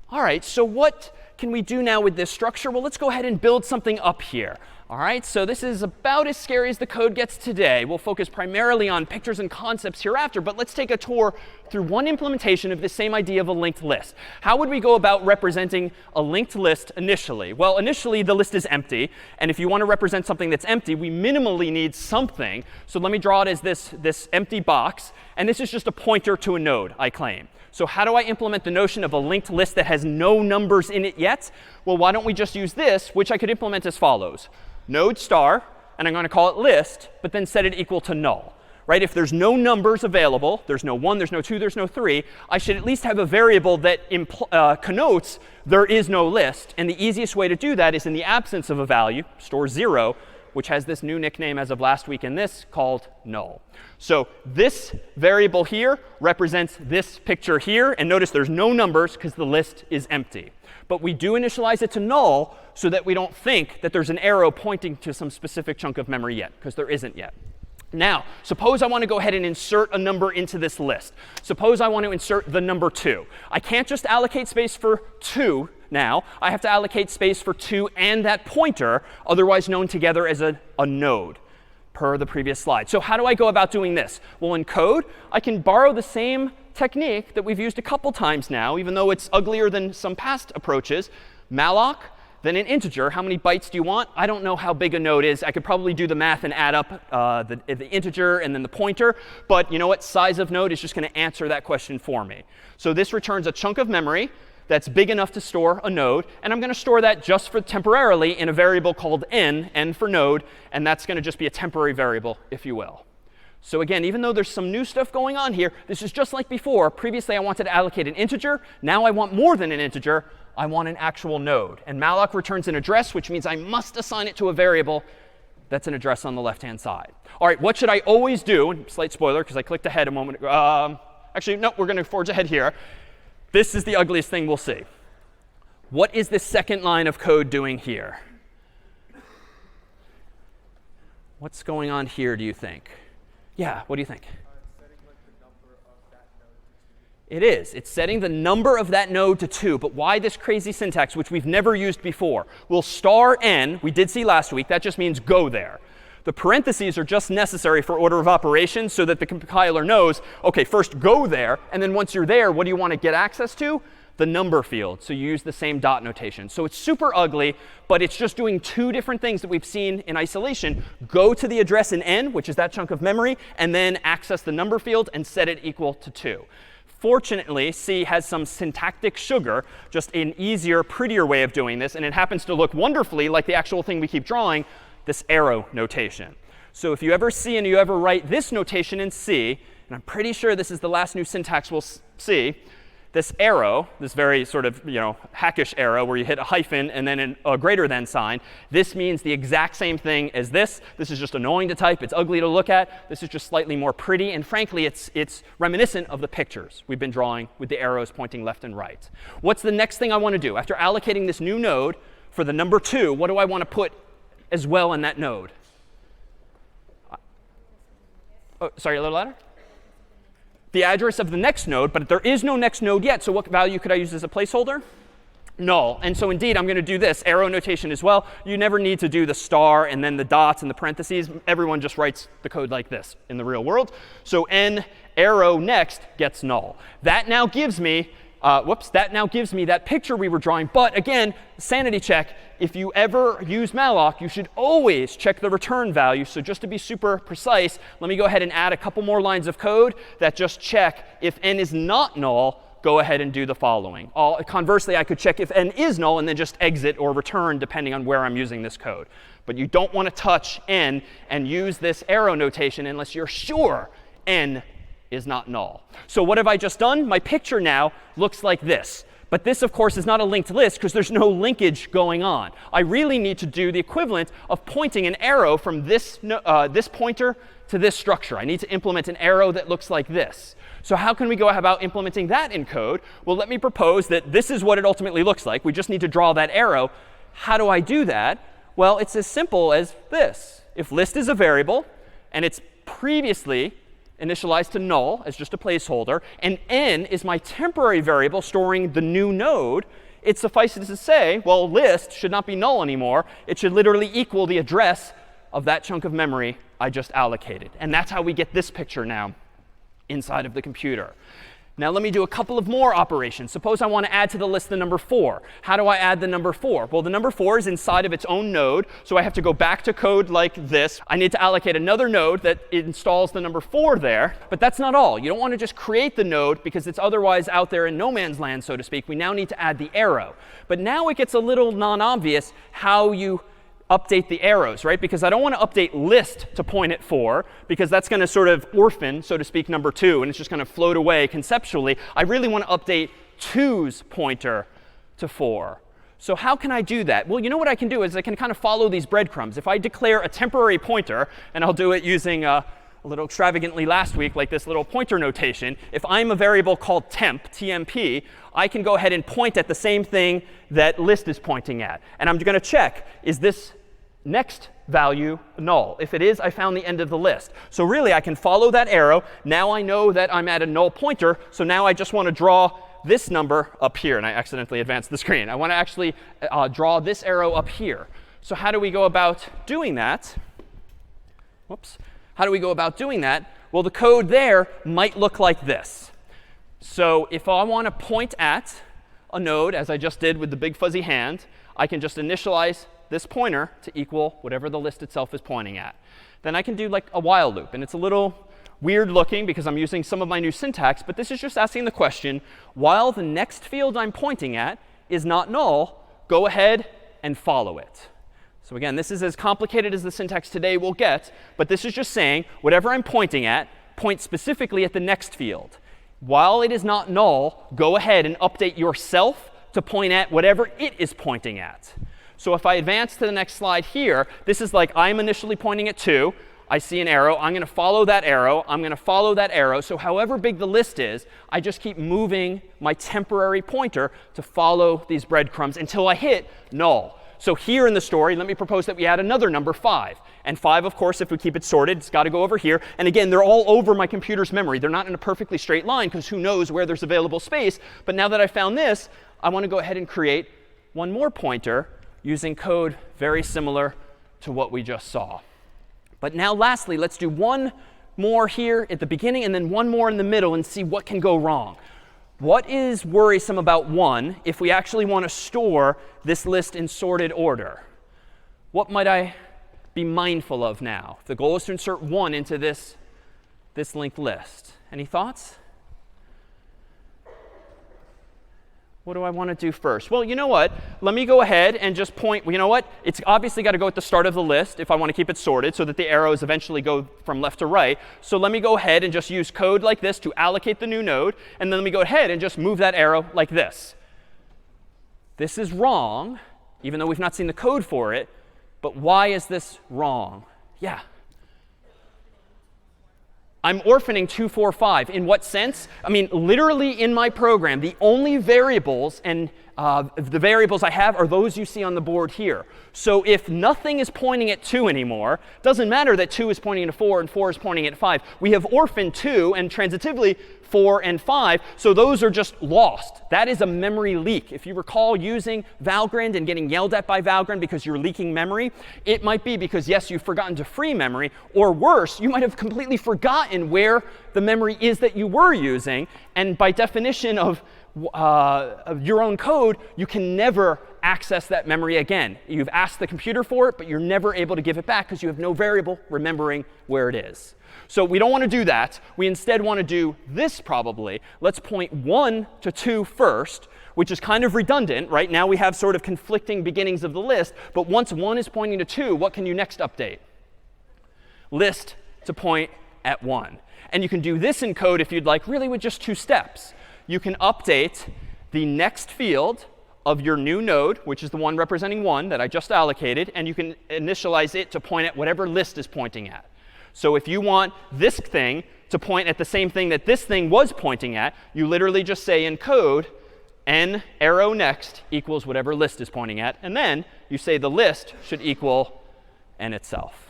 All right, so what can we do now with this structure? Well, let's go ahead and build something up here. All right, so this is about as scary as the code gets today. We'll focus primarily on pictures and concepts hereafter, but let's take a tour through one implementation of this same idea of a linked list. How would we go about representing a linked list initially? Well, initially, the list is empty. And if you want to represent something that's empty, we minimally need something. So let me draw it as this empty box. And this is just a pointer to a node, I claim. So how do I implement the notion of a linked list that has no numbers in it yet? Well, why don't we just use this, which I could implement as follows. Node star, and I'm going to call it list, but then set it equal to null. Right? If there's no numbers available, there's no 1, there's no 2, there's no 3, I should at least have a variable that connotes there is no list. And the easiest way to do that is in the absence of a value, store 0, which has this new nickname as of last week in this called null. So this variable here represents this picture here. And notice there's no numbers because the list is empty. But we do initialize it to null so that we don't think that there's an arrow pointing to some specific chunk of memory yet, because there isn't yet. Now, suppose I want to go ahead and insert a number into this list. Suppose I want to insert the number 2. I can't just allocate space for 2 now. I have to allocate space for 2 and that pointer, otherwise known together as a node, per the previous slide. So how do I go about doing this? Well, in code, I can borrow the same technique that we've used a couple times now, even though it's uglier than some past approaches. Malloc, then an integer. How many bytes do you want? I don't know how big a node is. I could probably do the math and add up the integer and then the pointer. But you know what? Size of node is just going to answer that question for me. So this returns a chunk of memory that's big enough to store a node. And I'm going to store that just for temporarily in a variable called n for node. And that's going to just be a temporary variable, if you will. So again, even though there's some new stuff going on here, this is just like before. Previously, I wanted to allocate an integer. Now I want more than an integer. I want an actual node. And malloc returns an address, which means I must assign it to a variable that's an address on the left-hand side. All right, what should I always do? And slight spoiler, because I clicked ahead a moment ago. Actually, no, we're going to forge ahead here. This is the ugliest thing we'll see. What is this second line of code doing here? What's going on here, do you think? Yeah, what do you think? It is. It's setting the number of that node to 2. But why this crazy syntax, which we've never used before? Well, star n, we did see last week. That just means go there. The parentheses are just necessary for order of operations so that the compiler knows, OK, first go there. And then once you're there, what do you want to get access to? The number field. So you use the same dot notation. So it's super ugly, but it's just doing 2 different things that we've seen in isolation. Go to the address in n, which is that chunk of memory, and then access the number field and set it equal to 2. Fortunately, C has some syntactic sugar, just an easier, prettier way of doing this. And it happens to look wonderfully like the actual thing we keep drawing, this arrow notation. So if you ever see and you ever write this notation in C, and I'm pretty sure this is the last new syntax we'll see, this arrow, this very sort of hackish arrow where you hit a hyphen and then a greater than sign, this means the exact same thing as this. This is just annoying to type. It's ugly to look at. This is just slightly more pretty. And frankly, it's reminiscent of the pictures we've been drawing with the arrows pointing left and right. What's the next thing I want to do? After allocating this new node for the number 2, what do I want to put as well in that node? Oh, sorry, a little louder? The address of the next node, but there is no next node yet. So what value could I use as a placeholder? Null. And so indeed, I'm going to do this arrow notation as well. You never need to do the star and then the dots and the parentheses. Everyone just writes the code like this in the real world. So n arrow next gets null. That now gives me that picture we were drawing. But again, sanity check, if you ever use malloc, you should always check the return value. So just to be super precise, let me go ahead and add a couple more lines of code that just check if n is not null, go ahead and do the following. Conversely, I could check if n is null and then just exit or return depending on where I'm using this code. But you don't want to touch n and use this arrow notation unless you're sure n is not null. So what have I just done? My picture now looks like this. But this, of course, is not a linked list because there's no linkage going on. I really need to do the equivalent of pointing an arrow from this pointer to this structure. I need to implement an arrow that looks like this. So how can we go about implementing that in code? Well, let me propose that this is what it ultimately looks like. We just need to draw that arrow. How do I do that? Well, it's as simple as this. If list is a variable and it's previously initialized to null as just a placeholder, and n is my temporary variable storing the new node, it suffices to say, well, list should not be null anymore. It should literally equal the address of that chunk of memory I just allocated. And that's how we get this picture now inside of the computer. Now let me do a couple of more operations. Suppose I want to add to the list the number 4. How do I add the number 4? Well, the number 4 is inside of its own node. So I have to go back to code like this. I need to allocate another node that installs the number 4 there. But that's not all. You don't want to just create the node because it's otherwise out there in no man's land, so to speak. We now need to add the arrow. But now it gets a little non-obvious how you update the arrows, right? Because I don't want to update list to point at 4, because that's going to sort of orphan, so to speak, number 2, and it's just going to float away conceptually. I really want to update 2's pointer to 4. So how can I do that? Well, you know what I can do is I can kind of follow these breadcrumbs. If I declare a temporary pointer, and I'll do it using a little extravagantly last week, like this little pointer notation. If I'm a variable called temp, TMP, I can go ahead and point at the same thing that list is pointing at. And I'm going to check, is this next value null? If it is, I found the end of the list. So really, I can follow that arrow. Now I know that I'm at a null pointer. So now I just want to draw this number up here. And I accidentally advanced the screen. I want to actually draw this arrow up here. So how do we go about doing that? Whoops. How do we go about doing that? Well, the code there might look like this. So if I want to point at a node, as I just did with the big fuzzy hand, I can just initialize this pointer to equal whatever the list itself is pointing at. Then I can do like a while loop. And it's a little weird looking because I'm using some of my new syntax. But this is just asking the question, while the next field I'm pointing at is not null, go ahead and follow it. So again, this is as complicated as the syntax today will get. But this is just saying whatever I'm pointing at, point specifically at the next field. While it is not null, go ahead and update yourself to point at whatever it is pointing at. So if I advance to the next slide here, this is like I'm initially pointing at 2. I see an arrow. I'm going to follow that arrow. I'm going to follow that arrow. So however big the list is, I just keep moving my temporary pointer to follow these breadcrumbs until I hit null. So here in the story, let me propose that we add another number, 5. And 5, of course, if we keep it sorted, it's got to go over here. And again, they're all over my computer's memory. They're not in a perfectly straight line because who knows where there's available space. But now that I found this, I want to go ahead and create one more pointer using code very similar to what we just saw. But now lastly, let's do one more here at the beginning and then one more in the middle and see what can go wrong. What is worrisome about 1 if we actually want to store this list in sorted order? What might I be mindful of now? The goal is to insert 1 into this linked list. Any thoughts? What do I want to do first? Well, you know what? Let me go ahead and just point. You know what? It's obviously got to go at the start of the list if I want to keep it sorted so that the arrows eventually go from left to right. So let me go ahead and just use code like this to allocate the new node. And then let me go ahead and just move that arrow like this. This is wrong, even though we've not seen the code for it. But why is this wrong? Yeah. I'm orphaning 2, 4, 5. In what sense? I mean, literally in my program, the only variables and the variables I have are those you see on the board here. So if nothing is pointing at 2 anymore, it doesn't matter that 2 is pointing to 4 and 4 is pointing at 5. We have orphaned 2 and transitively 4 and 5. So those are just lost. That is a memory leak. If you recall using Valgrind and getting yelled at by Valgrind because you're leaking memory, it might be because, yes, you've forgotten to free memory. Or worse, you might have completely forgotten where the memory is that you were using. And by definition of your own code, you can never access that memory again. You've asked the computer for it, but you're never able to give it back because you have no variable remembering where it is. So we don't want to do that. We instead want to do this probably. Let's point 1 to 2 first, which is kind of redundant. Right now we have sort of conflicting beginnings of the list. But once 1 is pointing to 2, what can you next update? List to point at 1. And you can do this in code if you'd like, really with just 2 steps. You can update the next field of your new node, which is the one representing 1 that I just allocated, and you can initialize it to point at whatever list is pointing at. So if you want this thing to point at the same thing that this thing was pointing at, you literally just say in code, n arrow next equals whatever list is pointing at, and then you say the list should equal n itself.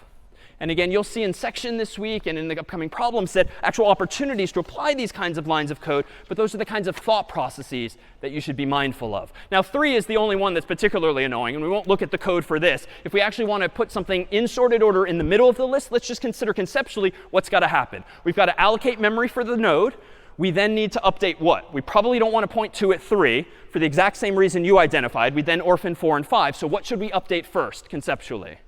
And again, you'll see in section this week and in the upcoming problem set actual opportunities to apply these kinds of lines of code. But those are the kinds of thought processes that you should be mindful of. Now, 3 is the only one that's particularly annoying. And we won't look at the code for this. If we actually want to put something in sorted order in the middle of the list, let's just consider conceptually what's got to happen. We've got to allocate memory for the node. We then need to update what? We probably don't want to point 2 at 3 for the exact same reason you identified. We then orphan 4 and 5. So what should we update first conceptually?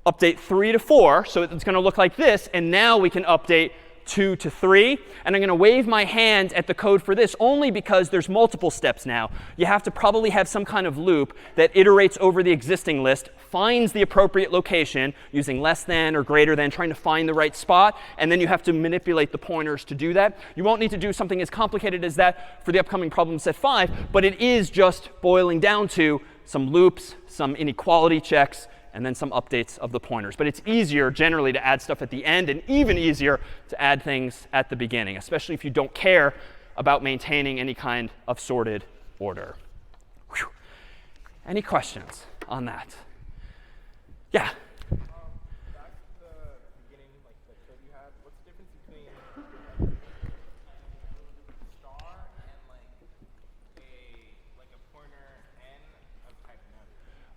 Update 3 to 4, so it's going to look like this. And now we can update 2 to 3. And I'm going to wave my hand at the code for this only because there's multiple steps now. You have to probably have some kind of loop that iterates over the existing list, finds the appropriate location using less than or greater than, trying to find the right spot. And then you have to manipulate the pointers to do that. You won't need to do something as complicated as that for the upcoming problem set 5. But it is just boiling down to some loops, some inequality checks, and then some updates of the pointers. But it's easier generally to add stuff at the end and even easier to add things at the beginning, especially if you don't care about maintaining any kind of sorted order. Whew. Any questions on that? Yeah. Back to the beginning, like the code you had, what's the difference between star and like a pointer n of type node?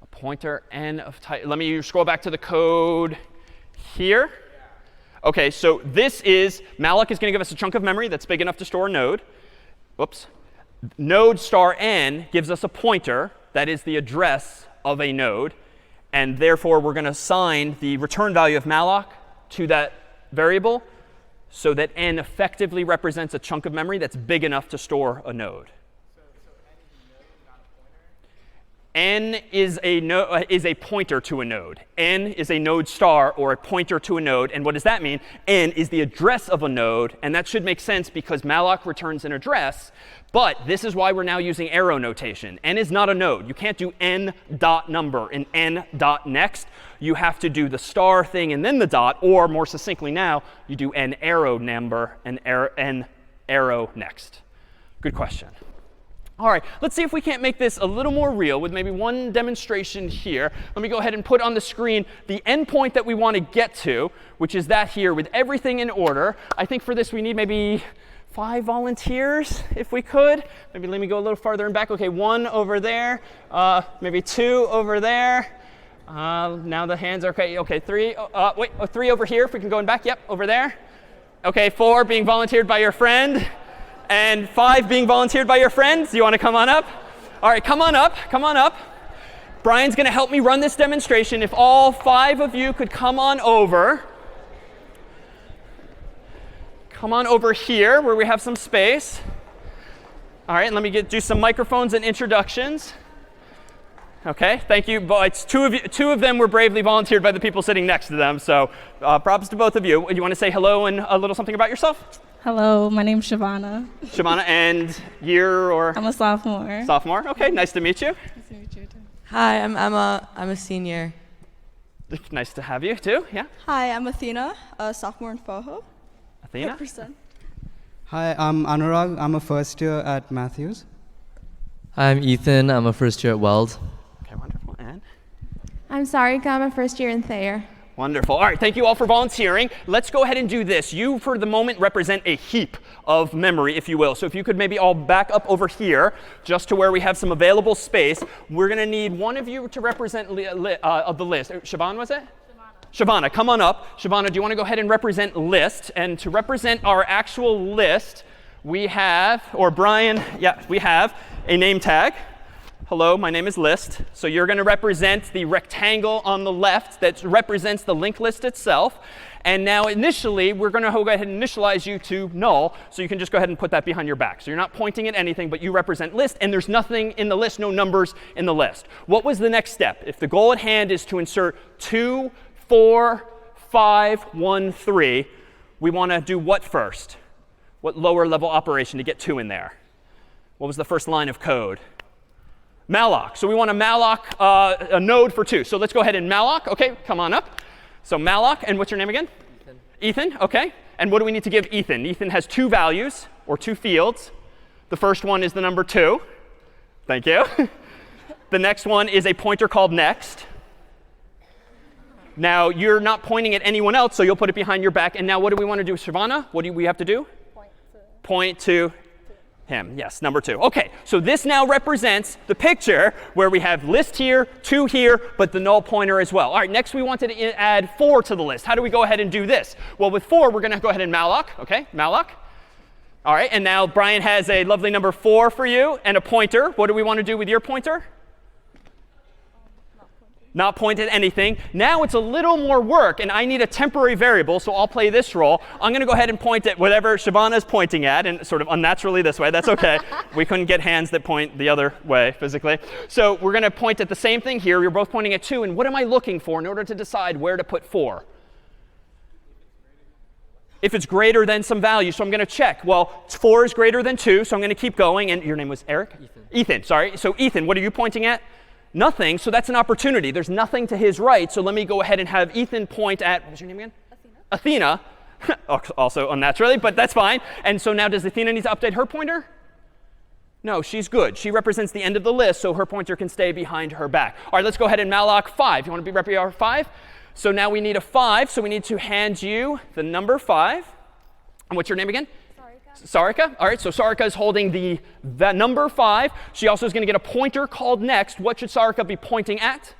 A pointer n of type. Let me scroll back to the code here. OK, so this is malloc is going to give us a chunk of memory that's big enough to store a node. Whoops. Node star n gives us a pointer that is the address of a node. And therefore, we're going to assign the return value of malloc to that variable so that n effectively represents a chunk of memory that's big enough to store a node. N is a pointer to a node. N is a node star or a pointer to a node. And what does that mean? N is the address of a node. And that should make sense because malloc returns an address. But this is why we're now using arrow notation. N is not a node. You can't do n dot number and n dot next. You have to do the star thing and then the dot. Or more succinctly now, you do n arrow number and n arrow next. Good question. All right, let's see if we can't make this a little more real with maybe one demonstration here. Let me go ahead and put on the screen the endpoint that we want to get to, which is that here with everything in order. I think for this we need maybe 5 volunteers, if we could. Maybe let me go a little farther and back. OK, 1 over there, maybe 2 over there. Now the hands are OK. OK, 3. Wait, 3 over here, if we can go in back. Yep, over there. OK, 4 being volunteered by your friend. And 5 being volunteered by your friends. You want to come on up? All right, come on up. Come on up. Brian's going to help me run this demonstration. If all 5 of you could come on over. Come on over here where we have some space. All right, and let me do some microphones and introductions. OK, thank you. It's 2 of you. 2 of them were bravely volunteered by the people sitting next to them. So props to both of you. You want to say hello and a little something about yourself? Hello, my name's Shavana. Shavana, and year or? I'm a sophomore. Sophomore. OK, nice to meet you. Nice to meet you too. Hi, I'm Emma. I'm a senior. Nice to have you too. Yeah. Hi, I'm Athena, a sophomore in FOHO. Athena. Hi, I'm Anurag. I'm a first year at Matthews. I'm Ethan. I'm a first year at Weld. OK, wonderful. And? I'm Sarika. I'm a first year in Thayer. Wonderful. All right, thank you all for volunteering. Let's go ahead and do this. You, for the moment, represent a heap of memory, if you will. So if you could maybe all back up over here, just to where we have some available space. We're going to need one of you to represent of the list. Siobhan, was it? Shavana, come on up. Shavana, do you want to go ahead and represent list? And to represent our actual list, we have, or Brian, yeah, we have a name tag. Hello, my name is list. So you're going to represent the rectangle on the left that represents the linked list itself. And now initially, we're going to go ahead and initialize you to null. So you can just go ahead and put that behind your back. So you're not pointing at anything, but you represent list. And there's nothing in the list, no numbers in the list. What was the next step? If the goal at hand is to insert 2, 4, 5, 1, 3, we want to do what first? What lower level operation to get 2 in there? What was the first line of code? Malloc. So we want to malloc a node for 2. So let's go ahead and malloc. OK, come on up. So malloc. And what's your name again? Ethan. Ethan. OK. And what do we need to give Ethan? Ethan has 2 values, or 2 fields. The first one is the number 2. Thank you. The next one is a pointer called next. Now, you're not pointing at anyone else, so you'll put it behind your back. And now what do we want to do, Shavana? What do we have to do? Point to him. Yes, number 2. OK, so this now represents the picture where we have list here, 2 here, but the null pointer as well. All right, next we wanted to add 4 to the list. How do we go ahead and do this? Well, with 4, we're going to go ahead and malloc. OK, malloc. All right, and now Brian has a lovely number 4 for you and a pointer. What do we want to do with your pointer? Not point at anything. Now it's a little more work, and I need a temporary variable, so I'll play this role. I'm going to go ahead and point at whatever Shavana is pointing at, and sort of unnaturally this way. That's OK. We couldn't get hands that point the other way physically. So we're going to point at the same thing here. You're both pointing at 2. And what am I looking for in order to decide where to put 4? If it's greater than some value. So I'm going to check. Well, 4 is greater than 2, so I'm going to keep going. And your name was Eric? Ethan. Ethan, sorry. So Ethan, what are you pointing at? Nothing, so that's an opportunity. There's nothing to his right, so let me go ahead and have Ethan point at, what was your name again? Athena. Athena. Also unnaturally, but that's fine. And so now does Athena need to update her pointer? No, she's good. She represents the end of the list, so her pointer can stay behind her back. All right, let's go ahead and malloc 5. You want to be rep our 5? So now we need a 5, so we need to hand you the number 5. And what's your name again? Sarika. All right, so Sarika is holding the number 5. She also is going to get a pointer called next. What should Sarika be pointing at?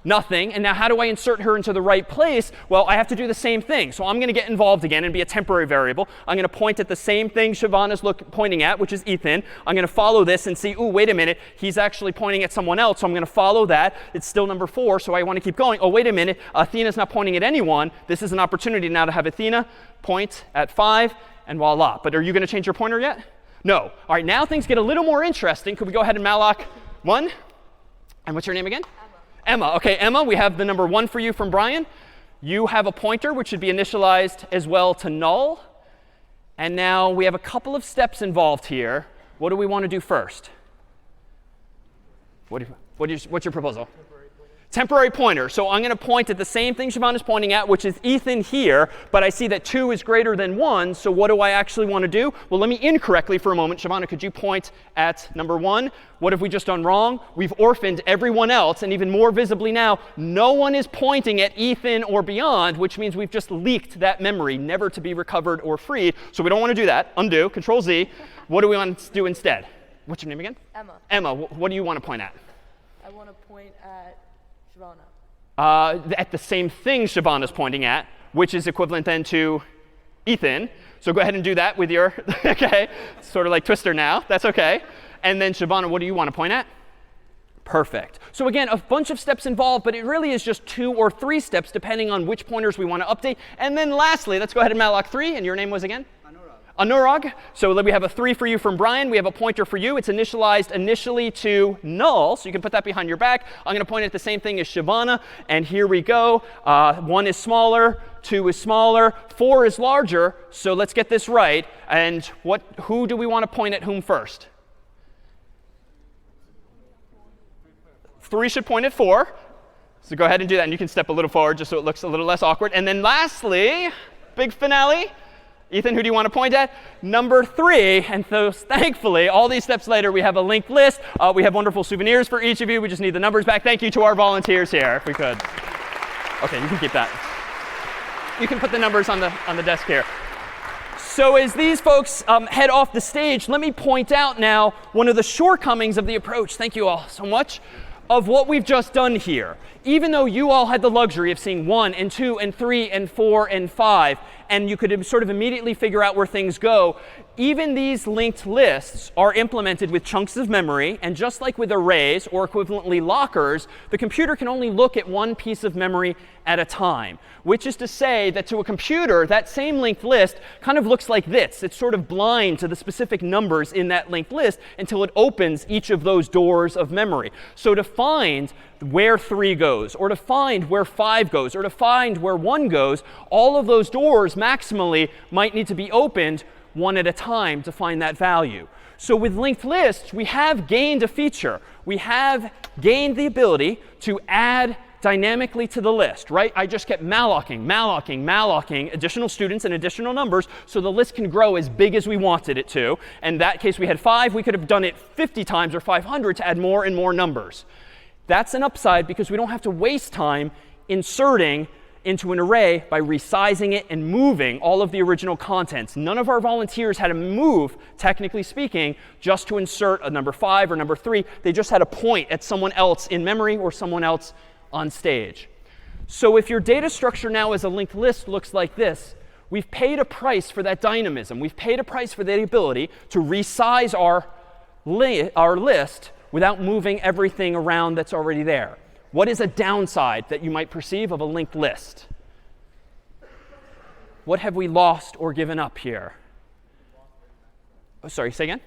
Nothing. And now how do I insert her into the right place? Well, I have to do the same thing. So I'm going to get involved again and be a temporary variable. I'm going to point at the same thing Shavana's pointing at, which is Ethan. I'm going to follow this and see, ooh, wait a minute. He's actually pointing at someone else. So I'm going to follow that. It's still number 4, so I want to keep going. Oh, wait a minute. Athena's not pointing at anyone. This is an opportunity now to have Athena point at 5, and voila. But are you going to change your pointer yet? No. All right, now things get a little more interesting. Could we go ahead and malloc 1? And what's your name again? Emma. OK, Emma, we have the number 1 for you from Brian. You have a pointer, which should be initialized as well to null. And now we have a couple of steps involved here. What do we want to do first? What's your proposal? Temporary pointer. So I'm going to point at the same thing Siobhan is pointing at, which is Ethan here. But I see that 2 is greater than 1. So what do I actually want to do? Well, let me incorrectly for a moment. Shavana, could you point at number 1? What have we just done wrong? We've orphaned everyone else. And even more visibly now, no one is pointing at Ethan or beyond, which means we've just leaked that memory, never to be recovered or freed. So we don't want to do that. Undo. Control Z. What do we want to do instead? What's your name again? Emma. Emma. What do you want to point at? I want to point at Shavana. At the same thing Shavana's pointing at, which is equivalent then to Ethan. So go ahead and do that with your, OK, sort of like Twister now. That's OK. And then Shavana, what do you want to point at? Perfect. So again, a bunch of steps involved, but it really is just 2 or 3 steps depending on which pointers we want to update. And then lastly, let's go ahead and malloc 3. And your name was again? Anurag. So we have a 3 for you from Brian. We have a pointer for you. It's initialized initially to null. So you can put that behind your back. I'm going to point at the same thing as Shavana. And here we go. 1 is smaller. 2 is smaller. 4 is larger. So let's get this right. And who do we want to point at whom first? 3 should point at 4. So go ahead and do that. And you can step a little forward just so it looks a little less awkward. And then lastly, big finale. Ethan, who do you want to point at? Number 3. And so thankfully, all these steps later, we have a linked list. We have wonderful souvenirs for each of you. We just need the numbers back. Thank you to our volunteers here, if we could. OK, you can keep that. You can put the numbers on the desk here. So as these folks head off the stage, let me point out now one of the shortcomings of the approach. Thank you all so much. Of what we've just done here. Even though you all had the luxury of seeing 1 and 2 and 3 and 4 and 5, and you could sort of immediately figure out where things go, even these linked lists are implemented with chunks of memory. And just like with arrays, or equivalently lockers, the computer can only look at one piece of memory at a time. Which is to say that to a computer, that same linked list kind of looks like this. It's sort of blind to the specific numbers in that linked list until it opens each of those doors of memory. So to find where 3 goes, or to find where 5 goes, or to find where 1 goes, all of those doors maximally might need to be opened one at a time to find that value. So with linked lists, we have gained a feature. We have gained the ability to add dynamically to the list, right? I just kept mallocing additional students and additional numbers so the list can grow as big as we wanted it to. And in that case, we had 5. We could have done it 50 times or 500 to add more and more numbers. That's an upside because we don't have to waste time inserting into an array by resizing it and moving all of the original contents. None of our volunteers had to move, technically speaking, just to insert a number 5 or number 3. They just had to point at someone else in memory or someone else on stage. So if your data structure now as a linked list looks like this, we've paid a price for that dynamism. We've paid a price for the ability to resize our list without moving everything around that's already there. What is a downside that you might perceive of a linked list? What have we lost or given up here? Oh, sorry, say again?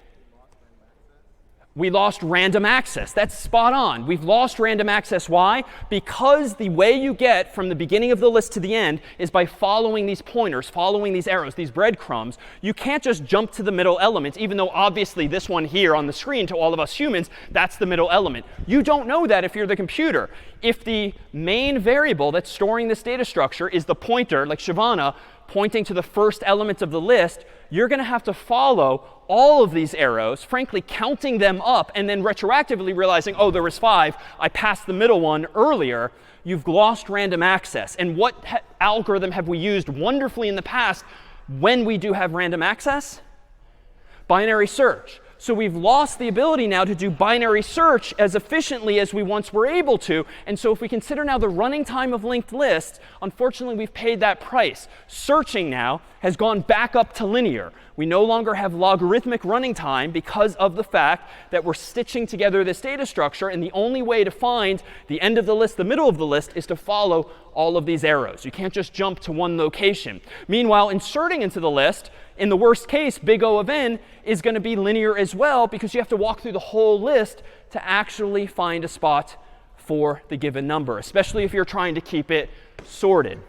We lost random access. That's spot on. We've lost random access. Why? Because the way you get from the beginning of the list to the end is by following these pointers, following these arrows, these breadcrumbs. You can't just jump to the middle element, even though obviously this one here on the screen to all of us humans, that's the middle element. You don't know that if you're the computer. If the main variable that's storing this data structure is the pointer, like Shavana, pointing to the first element of the list, you're going to have to follow all of these arrows, frankly, counting them up and then retroactively realizing, oh, there was 5. I passed the middle one earlier. You've lost random access. And what algorithm have we used wonderfully in the past when we do have random access? Binary search. So we've lost the ability now to do binary search as efficiently as we once were able to. And so if we consider now the running time of linked lists, unfortunately, we've paid that price. Searching now has gone back up to linear. We no longer have logarithmic running time because of the fact that we're stitching together this data structure. And the only way to find the end of the list, the middle of the list, is to follow all of these arrows. You can't just jump to one location. Meanwhile, inserting into the list, in the worst case, big O of n is going to be linear as well, because you have to walk through the whole list to actually find a spot for the given number, especially if you're trying to keep it sorted.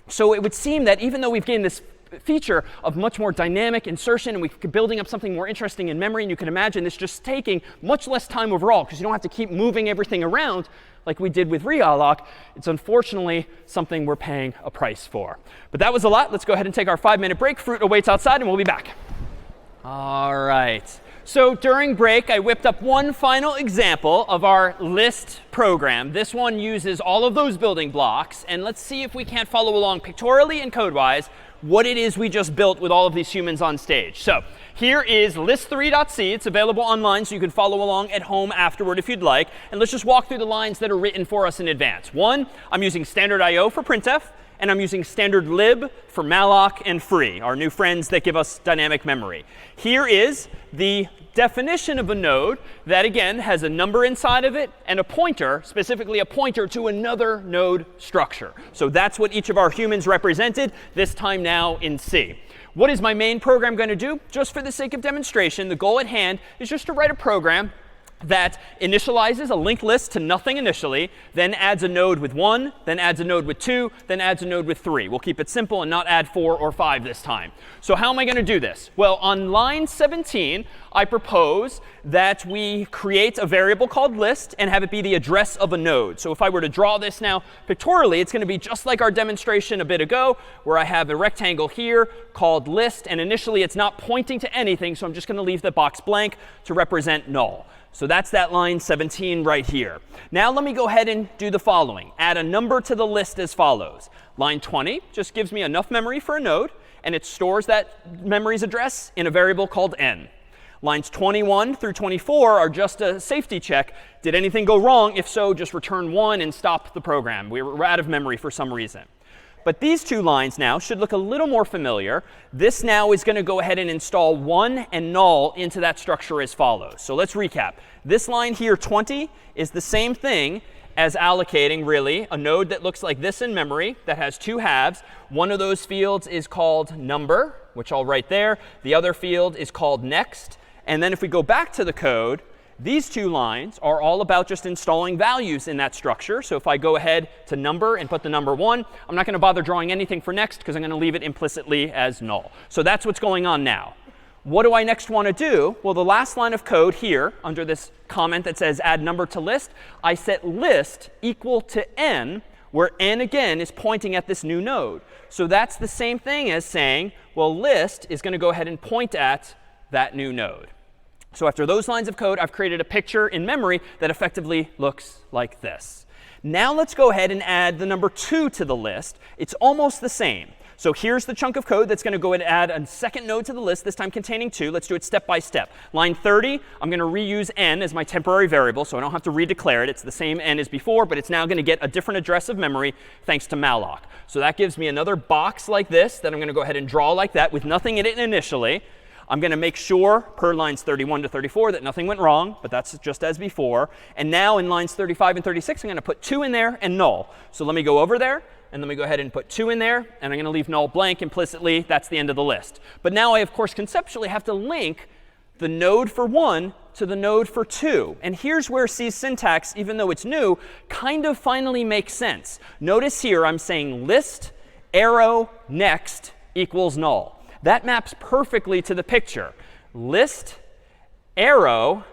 So it would seem that even though we've gained this feature of much more dynamic insertion and we're building up something more interesting in memory, and you can imagine this just taking much less time overall because you don't have to keep moving everything around like we did with realloc, it's unfortunately something we're paying a price for. But that was a lot. Let's go ahead and take our 5-minute break. Fruit awaits outside, and we'll be back. All right. So during break, I whipped up one final example of our list program. This one uses all of those building blocks. And let's see if we can't follow along pictorially and code-wise what it is we just built with all of these humans on stage. So here is list3.c. It's available online, so you can follow along at home afterward if you'd like. And let's just walk through the lines that are written for us in advance. One, I'm using standard IO for printf. And I'm using standard lib for malloc and free, our new friends that give us dynamic memory. Here is the definition of a node that, again, has a number inside of it and a pointer, specifically a pointer to another node structure. So that's what each of our humans represented, this time now in C. What is my main program going to do? Just for the sake of demonstration, the goal at hand is just to write a program that initializes a linked list to nothing initially, then adds a node with 1, then adds a node with 2, then adds a node with 3. We'll keep it simple and not add 4 or 5 this time. So how am I going to do this? Well, on line 17, I propose that we create a variable called list and have it be the address of a node. So if I were to draw this now pictorially, it's going to be just like our demonstration a bit ago, where I have a rectangle here called list. And initially, it's not pointing to anything, so I'm just going to leave the box blank to represent null. So that's that line 17 right here. Now let me go ahead and do the following. Add a number to the list as follows. Line 20 just gives me enough memory for a node, and it stores that memory's address in a variable called n. Lines 21 through 24 are just a safety check. Did anything go wrong? If so, just return 1 and stop the program. We were out of memory for some reason. But these two lines now should look a little more familiar. This now is going to go ahead and install 1 and null into that structure as follows. So let's recap. This line here, 20, is the same thing as allocating, really, a node that looks like this in memory that has 2 halves. One of those fields is called number, which I'll write there. The other field is called next. And then if we go back to the code, these 2 lines are all about just installing values in that structure. So if I go ahead to number and put the number 1, I'm not going to bother drawing anything for next because I'm going to leave it implicitly as null. So that's what's going on now. What do I next want to do? Well, the last line of code here, under this comment that says add number to list, I set list equal to n, where n, again, is pointing at this new node. So that's the same thing as saying, well, list is going to go ahead and point at that new node. So after those lines of code, I've created a picture in memory that effectively looks like this. Now let's go ahead and add the number 2 to the list. It's almost the same. So here's the chunk of code that's going to go ahead and add a second node to the list, this time containing 2. Let's do it step by step. Line 30, I'm going to reuse n as my temporary variable, so I don't have to redeclare it. It's the same n as before, but it's now going to get a different address of memory thanks to malloc. So that gives me another box like this that I'm going to go ahead and draw like that with nothing in it initially. I'm going to make sure, per lines 31 to 34, that nothing went wrong, but that's just as before. And now in lines 35 and 36, I'm going to put 2 in there and null. So let me go over there, and let me go ahead and put 2 in there. And I'm going to leave null blank implicitly. That's the end of the list. But now I, of course, conceptually have to link the node for 1 to the node for 2. And here's where C's syntax, even though it's new, kind of finally makes sense. Notice here I'm saying list arrow next equals null. That maps perfectly to the picture. List arrow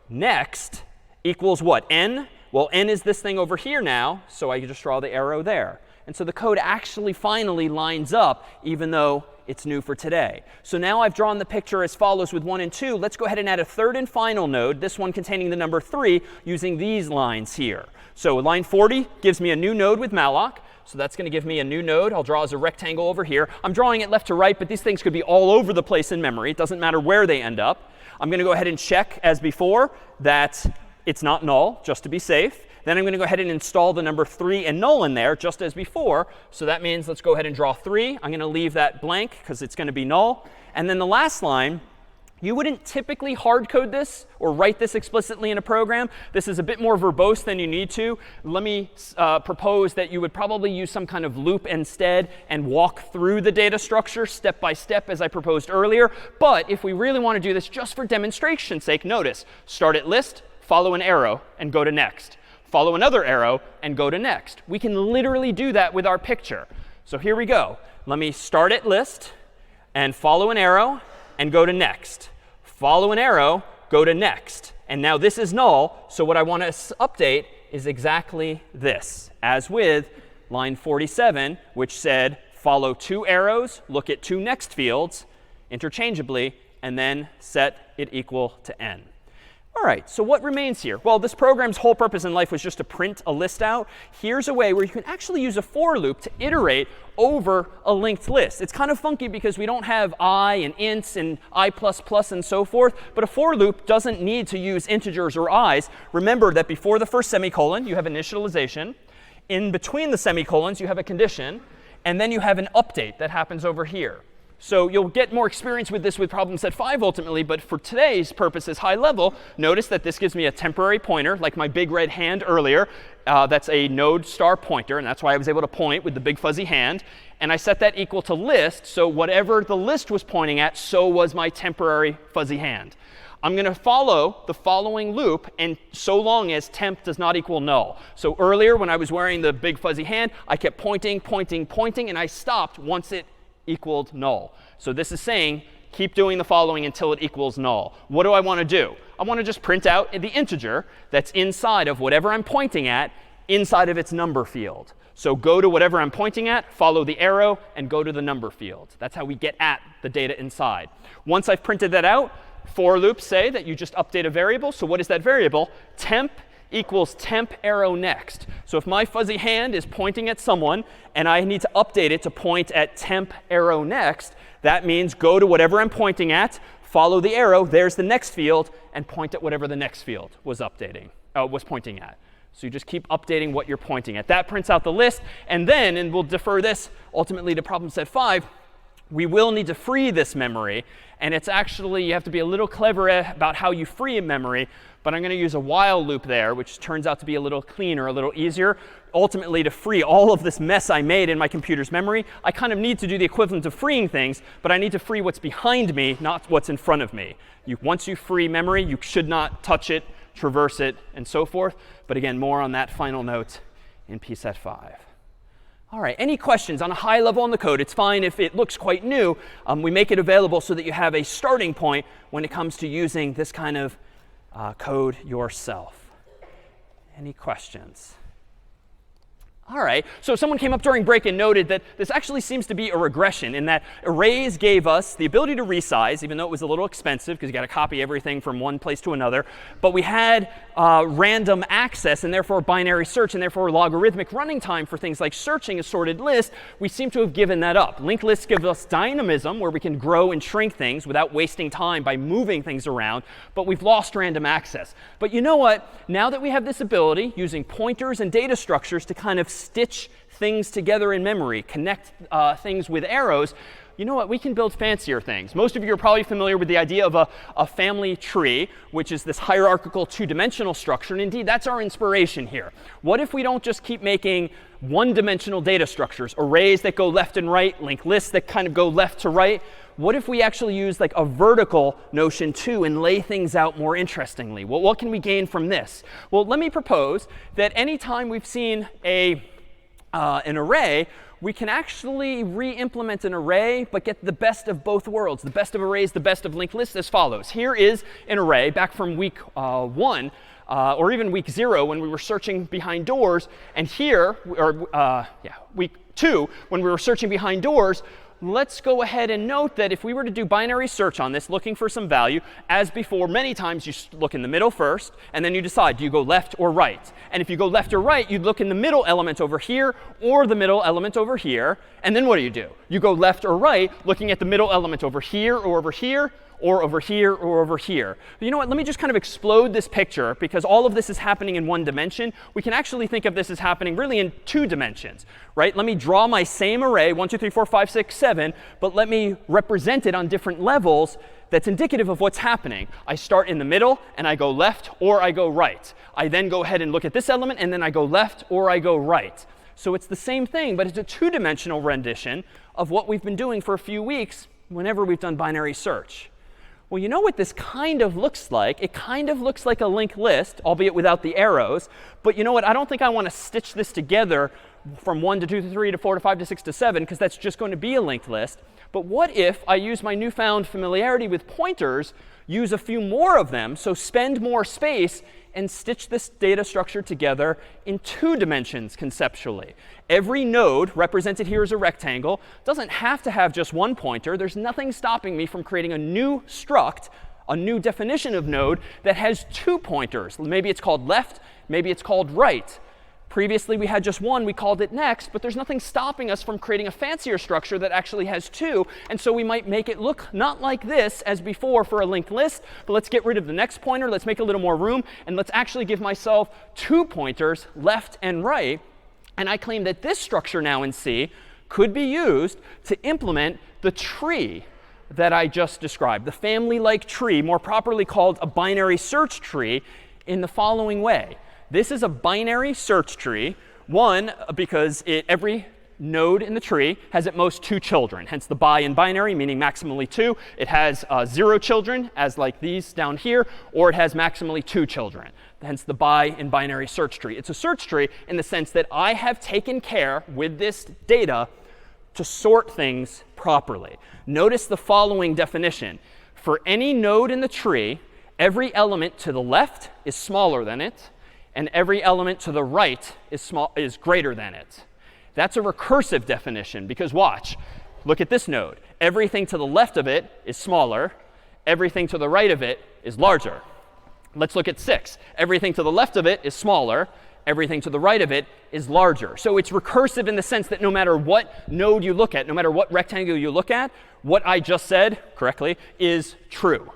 next equals what? N? Well, n is this thing over here now, so I can just draw the arrow there. And so the code actually finally lines up, even though it's new for today. So now I've drawn the picture as follows with 1 and 2. Let's go ahead and add a third and final node, this one containing the number 3, using these lines here. So line 40 gives me a new node with malloc. So that's going to give me a new node. I'll draw as a rectangle over here. I'm drawing it left to right, but these things could be all over the place in memory. It doesn't matter where they end up. I'm going to go ahead and check, as before, that it's not null, just to be safe. Then I'm going to go ahead and install the number 3 and null in there, just as before. So that means let's go ahead and draw 3. I'm going to leave that blank because it's going to be null. And then the last line, you wouldn't typically hard code this or write this explicitly in a program. This is a bit more verbose than you need to. Let me propose that you would probably use some kind of loop instead and walk through the data structure step by step, as I proposed earlier. But if we really want to do this just for demonstration's sake, notice, start at list, follow an arrow, and go to next. Follow another arrow, and go to next. We can literally do that with our picture. So here we go. Let me start at list, and follow an arrow, and go to next. Follow an arrow, go to next. And now this is null, so what I want to update is exactly this, as with line 47, which said follow 2 arrows, look at 2 next fields interchangeably, and then set it equal to n. All right, so what remains here? Well, this program's whole purpose in life was just to print a list out. Here's a way where you can actually use a for loop to iterate over a linked list. It's kind of funky because we don't have I and ints and I++ and so forth. But a for loop doesn't need to use integers or i's. Remember that before the first semicolon, you have initialization. In between the semicolons, you have a condition. And then you have an update that happens over here. So you'll get more experience with this with problem set 5 ultimately. But for today's purposes, high level, notice that this gives me a temporary pointer, like my big red hand earlier. That's a node star pointer. And that's why I was able to point with the big fuzzy hand. And I set that equal to list. So whatever the list was pointing at, so was my temporary fuzzy hand. I'm going to follow the following loop, and so long as temp does not equal null. So earlier, when I was wearing the big fuzzy hand, I kept pointing, pointing, pointing, and I stopped once it equaled null. So this is saying keep doing the following until it equals null. What do I want to do? I want to just print out the integer that's inside of whatever I'm pointing at inside of its number field. So go to whatever I'm pointing at, follow the arrow, and go to the number field. That's how we get at the data inside. Once I've printed that out, for loops say that you just update a variable. So what is that variable? Temp equals temp arrow next. So if my fuzzy hand is pointing at someone and I need to update it to point at temp arrow next, that means go to whatever I'm pointing at, follow the arrow, there's the next field, and point at whatever the next field was pointing at. So you just keep updating what you're pointing at. That prints out the list. And then, and we'll defer this ultimately to problem set 5, we will need to free this memory. And it's actually, you have to be a little clever about how you free a memory. But I'm going to use a while loop there, which turns out to be a little cleaner, a little easier. Ultimately, to free all of this mess I made in my computer's memory, I kind of need to do the equivalent of freeing things. But I need to free what's behind me, not what's in front of me. Once you free memory, you should not touch it, traverse it, and so forth. But again, more on that final note in pset 5. All right, any questions on a high level on the code? It's fine if it looks quite new. We make it available so that you have a starting point when it comes to using this kind of code yourself. Any questions? All right, so someone came up during break and noted that this actually seems to be a regression in that arrays gave us the ability to resize, even though it was a little expensive because you got to copy everything from one place to another. But we had random access and therefore binary search and therefore logarithmic running time for things like searching a sorted list. We seem to have given that up. Linked lists give us dynamism where we can grow and shrink things without wasting time by moving things around. But we've lost random access. But you know what? Now that we have this ability using pointers and data structures to kind of stitch things together in memory, connect things with arrows, you know what? We can build fancier things. Most of you are probably familiar with the idea of a family tree, which is this hierarchical two-dimensional structure. And indeed, that's our inspiration here. What if we don't just keep making one-dimensional data structures, arrays that go left and right, linked lists that kind of go left to right? What if we actually use like a vertical notion too and lay things out more interestingly? Well, what can we gain from this? Well, let me propose that anytime we've seen an array, we can actually re-implement an array, but get the best of both worlds, the best of arrays, the best of linked lists as follows. Here is an array back from week 1, or even week 0 when we were searching behind doors. And here, week 2 when we were searching behind doors, let's go ahead and note that if we were to do binary search on this, looking for some value, as before, many times you look in the middle first, and then you decide, do you go left or right? And if you go left or right, you'd look in the middle element over here or the middle element over here. And then what do? You go left or right, looking at the middle element over here or over here, or over here, or over here. But you know what? Let me just kind of explode this picture, because all of this is happening in one dimension. We can actually think of this as happening really in 2 dimensions, right? Let me draw my same array, 1, 2, 3, 4, 5, 6, 7, but let me represent it on different levels that's indicative of what's happening. I start in the middle, and I go left, or I go right. I then go ahead and look at this element, and then I go left, or I go right. So it's the same thing, but it's a 2-dimensional rendition of what we've been doing for a few weeks whenever we've done binary search. Well, you know what this kind of looks like? It kind of looks like a linked list, albeit without the arrows. But you know what? I don't think I want to stitch this together from 1 to 2 to 3 to 4 to 5 to 6 to 7, because that's just going to be a linked list. But what if I use my newfound familiarity with pointers, use a few more of them, so spend more space, and stitch this data structure together in 2 dimensions conceptually? Every node, represented here as a rectangle, doesn't have to have just one pointer. There's nothing stopping me from creating a new struct, a new definition of node that has 2 pointers. Maybe it's called left, maybe it's called right. Previously, we had just one. We called it next. But there's nothing stopping us from creating a fancier structure that actually has 2. And so we might make it look not like this as before for a linked list. But let's get rid of the next pointer. Let's make a little more room. And let's actually give myself 2 pointers, left and right. And I claim that this structure now in C could be used to implement the tree that I just described, the family-like tree, more properly called a binary search tree, in the following way. This is a binary search tree. One, because every node in the tree has at most 2 children, hence the bi in binary, meaning maximally 2. It has 0 children, as like these down here, or it has maximally 2 children, hence the bi in binary search tree. It's a search tree in the sense that I have taken care with this data to sort things properly. Notice the following definition. For any node in the tree, every element to the left is smaller than it, and every element to the right is greater than it. That's a recursive definition, because watch. Look at this node. Everything to the left of it is smaller. Everything to the right of it is larger. Let's look at 6. Everything to the left of it is smaller. Everything to the right of it is larger. So it's recursive in the sense that no matter what node you look at, no matter what rectangle you look at, what I just said correctly is true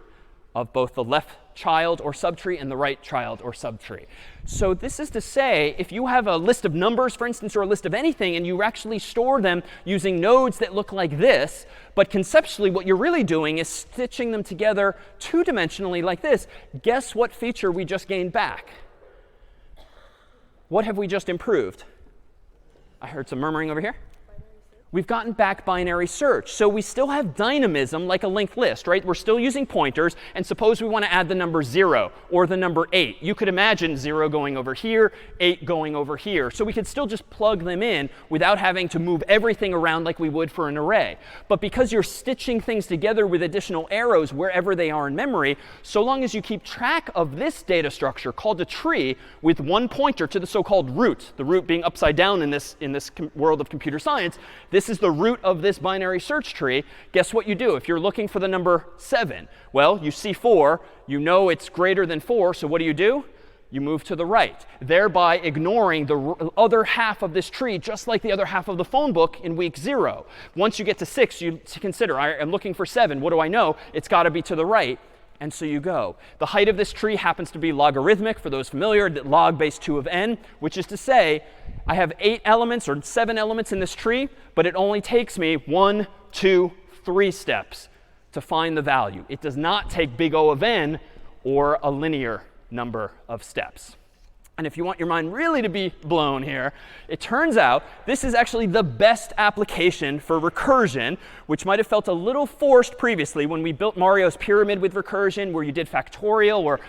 of both the left child or subtree and the right child or subtree. So this is to say, if you have a list of numbers, for instance, or a list of anything, and you actually store them using nodes that look like this, but conceptually what you're really doing is stitching them together 2-dimensionally like this, guess what feature we just gained back? What have we just improved? I heard some murmuring over here. We've gotten back binary search. So we still have dynamism like a linked list, right? We're still using pointers. And suppose we want to add the number 0 or the number 8. You could imagine 0 going over here, 8 going over here. So we could still just plug them in without having to move everything around like we would for an array. But because you're stitching things together with additional arrows wherever they are in memory, so long as you keep track of this data structure called a tree with one pointer to the so-called root, the root being upside down in this world of computer science, this is the root of this binary search tree. Guess what you do? If you're looking for the number 7, well, you see 4. You know it's greater than 4. So what do? You move to the right, thereby ignoring the other half of this tree, just like the other half of the phone book in week 0. Once you get to 6, you consider, I'm looking for 7. What do I know? It's got to be to the right. And so you go. The height of this tree happens to be logarithmic, for those familiar, log base 2 of n, which is to say I have 8 elements or 7 elements in this tree, but it only takes me 1, 2, 3 steps to find the value. It does not take big O of n or a linear number of steps. And if you want your mind really to be blown here, it turns out this is actually the best application for recursion, which might have felt a little forced previously when we built Mario's pyramid with recursion, where you did factorial or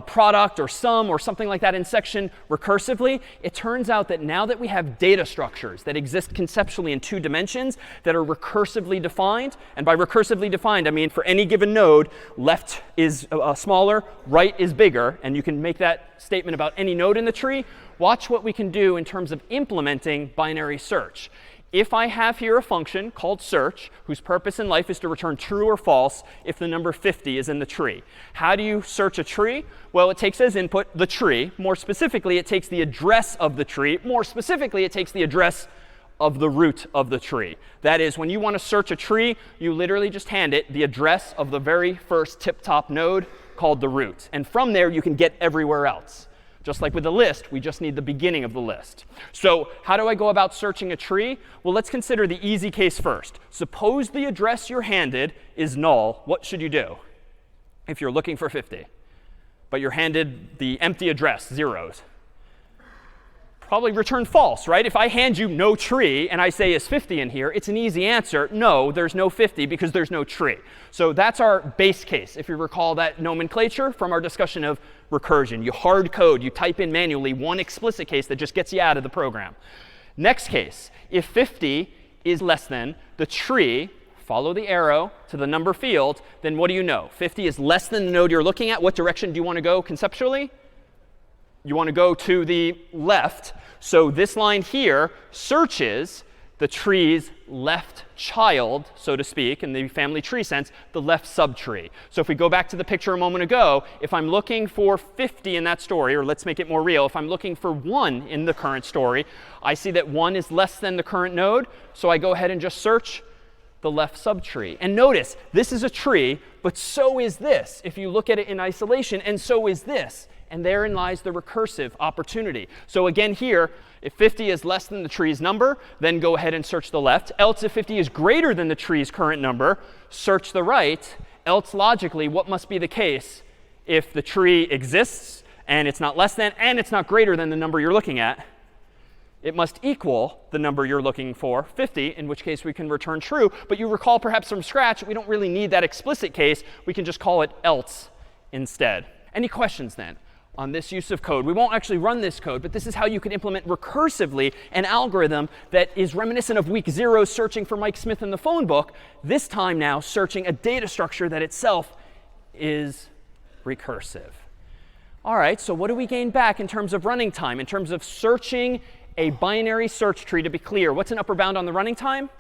product or sum or something like that in section recursively. It turns out that now that we have data structures that exist conceptually in 2 dimensions that are recursively defined, and by recursively defined I mean for any given node, left is smaller, right is bigger, and you can make that statement about any node in the tree, watch what we can do in terms of implementing binary search. If I have here a function called search, whose purpose in life is to return true or false if the number 50 is in the tree. How do you search a tree? Well, it takes as input the tree. More specifically, it takes the address of the tree. More specifically, it takes the address of the root of the tree. That is, when you want to search a tree, you literally just hand it the address of the very first tip-top node called the root. And from there, you can get everywhere else. Just like with a list, we just need the beginning of the list. So how do I go about searching a tree? Well, let's consider the easy case first. Suppose the address you're handed is null. What should you do if you're looking for 50, but you're handed the empty address, zeros? Probably return false, right? If I hand you no tree and I say is 50 in here, it's an easy answer. No, there's no 50 because there's no tree. So that's our base case, if you recall that nomenclature from our discussion of recursion. You hard code, you type in manually one explicit case that just gets you out of the program. Next case, if 50 is less than the tree, follow the arrow to the number field, then what do you know? 50 is less than the node you're looking at. What direction do you want to go conceptually? You want to go to the left. So this line here searches the tree's left child, so to speak, in the family tree sense, the left subtree. So if we go back to the picture a moment ago, if I'm looking for 50 in that story, or let's make it more real, if I'm looking for 1 in the current story, I see that 1 is less than the current node. So I go ahead and just search the left subtree. And notice, this is a tree, but so is this. If you look at it in isolation, and so is this. And therein lies the recursive opportunity. So again here, if 50 is less than the tree's number, then go ahead and search the left. Else, if 50 is greater than the tree's current number, search the right. Else, logically, what must be the case if the tree exists and it's not less than and it's not greater than the number you're looking at? It must equal the number you're looking for, 50, in which case we can return true. But you recall perhaps from scratch, we don't really need that explicit case. We can just call it else instead. Any questions then on this use of code? We won't actually run this code, but this is how you can implement recursively an algorithm that is reminiscent of week 0 searching for Mike Smith in the phone book, this time now searching a data structure that itself is recursive. All right, so what do we gain back in terms of running time, in terms of searching a binary search tree? To be clear, what's an upper bound on the running time?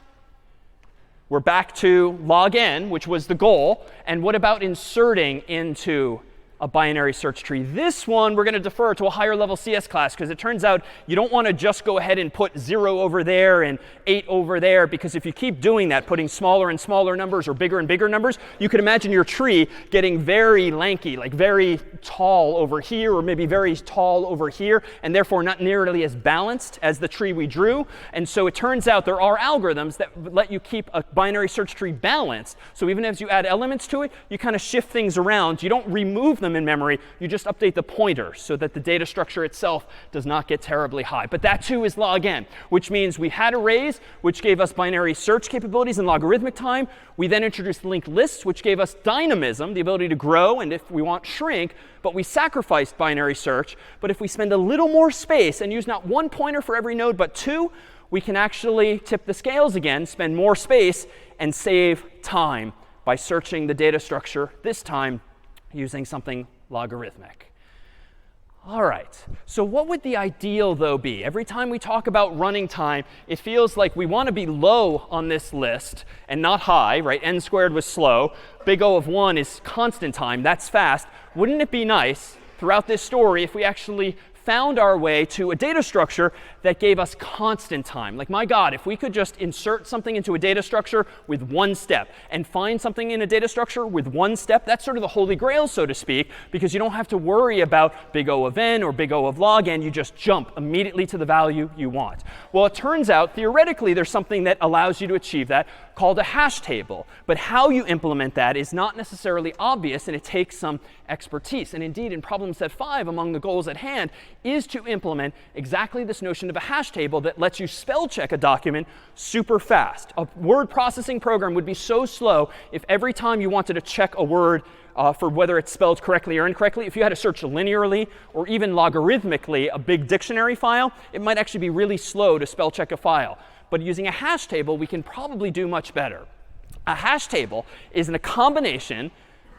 We're back to log n, which was the goal. And what about inserting into a binary search tree? This one, we're going to defer to a higher level CS class, because it turns out you don't want to just go ahead and put 0 over there and 8 over there, because if you keep doing that, putting smaller and smaller numbers or bigger and bigger numbers, you could imagine your tree getting very lanky, like very tall over here, or maybe very tall over here, and therefore not nearly as balanced as the tree we drew. And so it turns out there are algorithms that let you keep a binary search tree balanced. So even as you add elements to it, you kind of shift things around. You don't remove them in memory. You just update the pointer so that the data structure itself does not get terribly high. But that too is log n, which means we had arrays, which gave us binary search capabilities and logarithmic time. We then introduced linked lists, which gave us dynamism, the ability to grow, and if we want, shrink. But we sacrificed binary search. But if we spend a little more space and use not 1 pointer for every node, but 2, we can actually tip the scales again, spend more space, and save time by searching the data structure, this time using something logarithmic. All right, so what would the ideal, though, be? Every time we talk about running time, it feels like we want to be low on this list and not high, right? N squared was slow. Big O of 1 is constant time. That's fast. Wouldn't it be nice throughout this story if we actually found our way to a data structure that gave us constant time? Like, my God, if we could just insert something into a data structure with 1 step and find something in a data structure with 1 step, that's sort of the holy grail, so to speak, because you don't have to worry about big O of n or big O of log n. You just jump immediately to the value you want. Well, it turns out, theoretically, there's something that allows you to achieve that called a hash table. But how you implement that is not necessarily obvious, and it takes some expertise. And indeed, in problem set 5, among the goals at hand, is to implement exactly this notion of a hash table that lets you spell check a document super fast. A word processing program would be so slow if every time you wanted to check a word for whether it's spelled correctly or incorrectly, if you had to search linearly or even logarithmically a big dictionary file, it might actually be really slow to spell check a file. But using a hash table, we can probably do much better. A hash table is a combination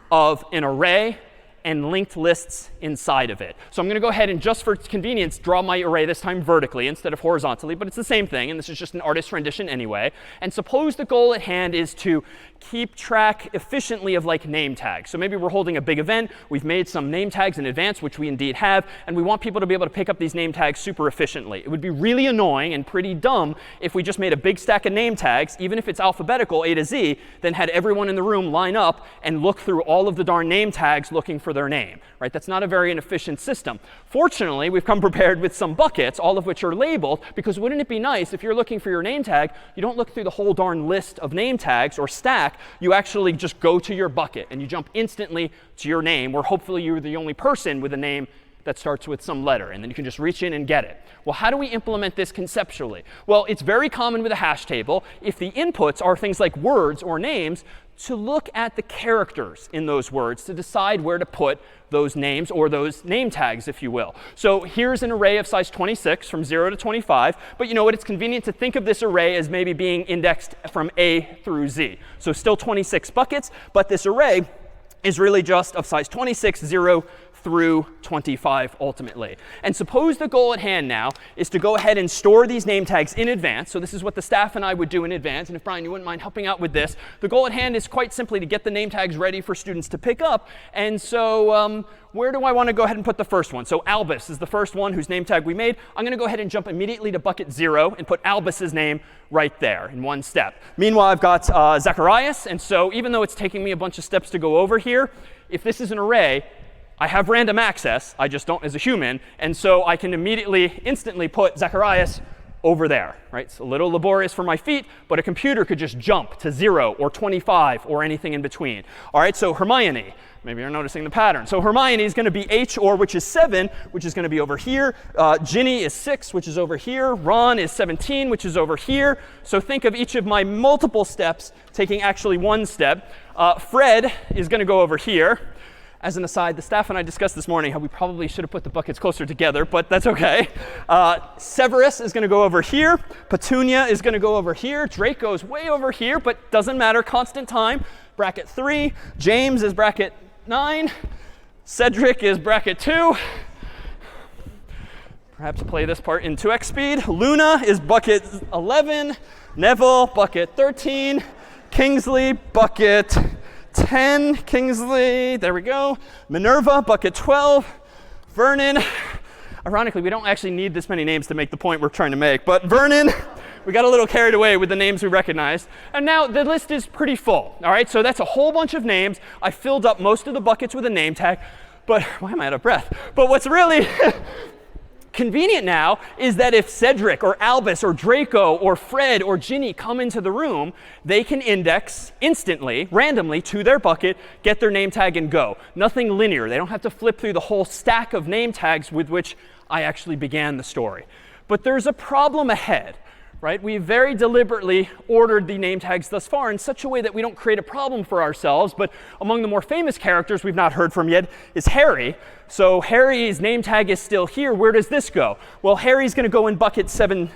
of an array and linked lists inside of it. So I'm going to go ahead and, just for convenience, draw my array this time vertically instead of horizontally. But it's the same thing. And this is just an artist's rendition anyway. And suppose the goal at hand is to keep track efficiently of like name tags. So maybe we're holding a big event. We've made some name tags in advance, which we indeed have. And we want people to be able to pick up these name tags super efficiently. It would be really annoying and pretty dumb if we just made a big stack of name tags, even if it's alphabetical A to Z, then had everyone in the room line up and look through all of the darn name tags looking for their name. Right? That's not a very inefficient system. Fortunately, we've come prepared with some buckets, all of which are labeled, because wouldn't it be nice if you're looking for your name tag, you don't look through the whole darn list of name tags or stack. You actually just go to your bucket and you jump instantly to your name, where hopefully you're the only person with a name that starts with some letter, and then you can just reach in and get it. Well, how do we implement this conceptually? Well, it's very common with a hash table, if the inputs are things like words or names, to look at the characters in those words to decide where to put those names, or those name tags, if you will. So here's an array of size 26 from 0 to 25. But you know what? It's convenient to think of this array as maybe being indexed from A through Z. So still 26 buckets, but this array is really just of size 26, 0 through 25 ultimately. And suppose the goal at hand now is to go ahead and store these name tags in advance. So this is what the staff and I would do in advance. And if, Brian, you wouldn't mind helping out with this, the goal at hand is quite simply to get the name tags ready for students to pick up. And so where do I want to go ahead and put the first one? So Albus is the first one whose name tag we made. I'm going to go ahead and jump immediately to bucket 0 and put Albus's name right there in one step. Meanwhile, I've got Zacharias. And so even though it's taking me a bunch of steps to go over here, if this is an array, I have random access. I just don't as a human. And so I can instantly put Zacharias over there. Right? It's a little laborious for my feet, but a computer could just jump to 0 or 25 or anything in between. All right, so Hermione. Maybe you're noticing the pattern. So Hermione is going to be H, or which is 7, which is going to be over here. Ginny is 6, which is over here. Ron is 17, which is over here. So think of each of my multiple steps taking actually one step. Fred is going to go over here. As an aside, the staff and I discussed this morning how we probably should have put the buckets closer together, but that's OK. Severus is going to go over here. Petunia is going to go over here. Drake goes way over here, but doesn't matter. Constant time. Bracket 3. James is bracket 9. Cedric is bracket 2. Perhaps play this part in 2x speed. Luna is bucket 11. Neville, bucket 13. Kingsley, bucket 10. Kingsley, there we go. Minerva, bucket 12. Vernon. Ironically, we don't actually need this many names to make the point we're trying to make. But Vernon, we got a little carried away with the names we recognized. And now the list is pretty full. All right, so that's a whole bunch of names. I filled up most of the buckets with a name tag. But why am I out of breath? But what's really convenient now is that if Cedric or Albus or Draco or Fred or Ginny come into the room, they can index instantly, randomly, to their bucket, get their name tag, and go. Nothing linear. They don't have to flip through the whole stack of name tags with which I actually began the story. But there's a problem ahead. Right? We very deliberately ordered the name tags thus far in such a way that we don't create a problem for ourselves. But among the more famous characters we've not heard from yet is Harry. So Harry's name tag is still here. Where does this go? Well, Harry's going to go in bucket 7,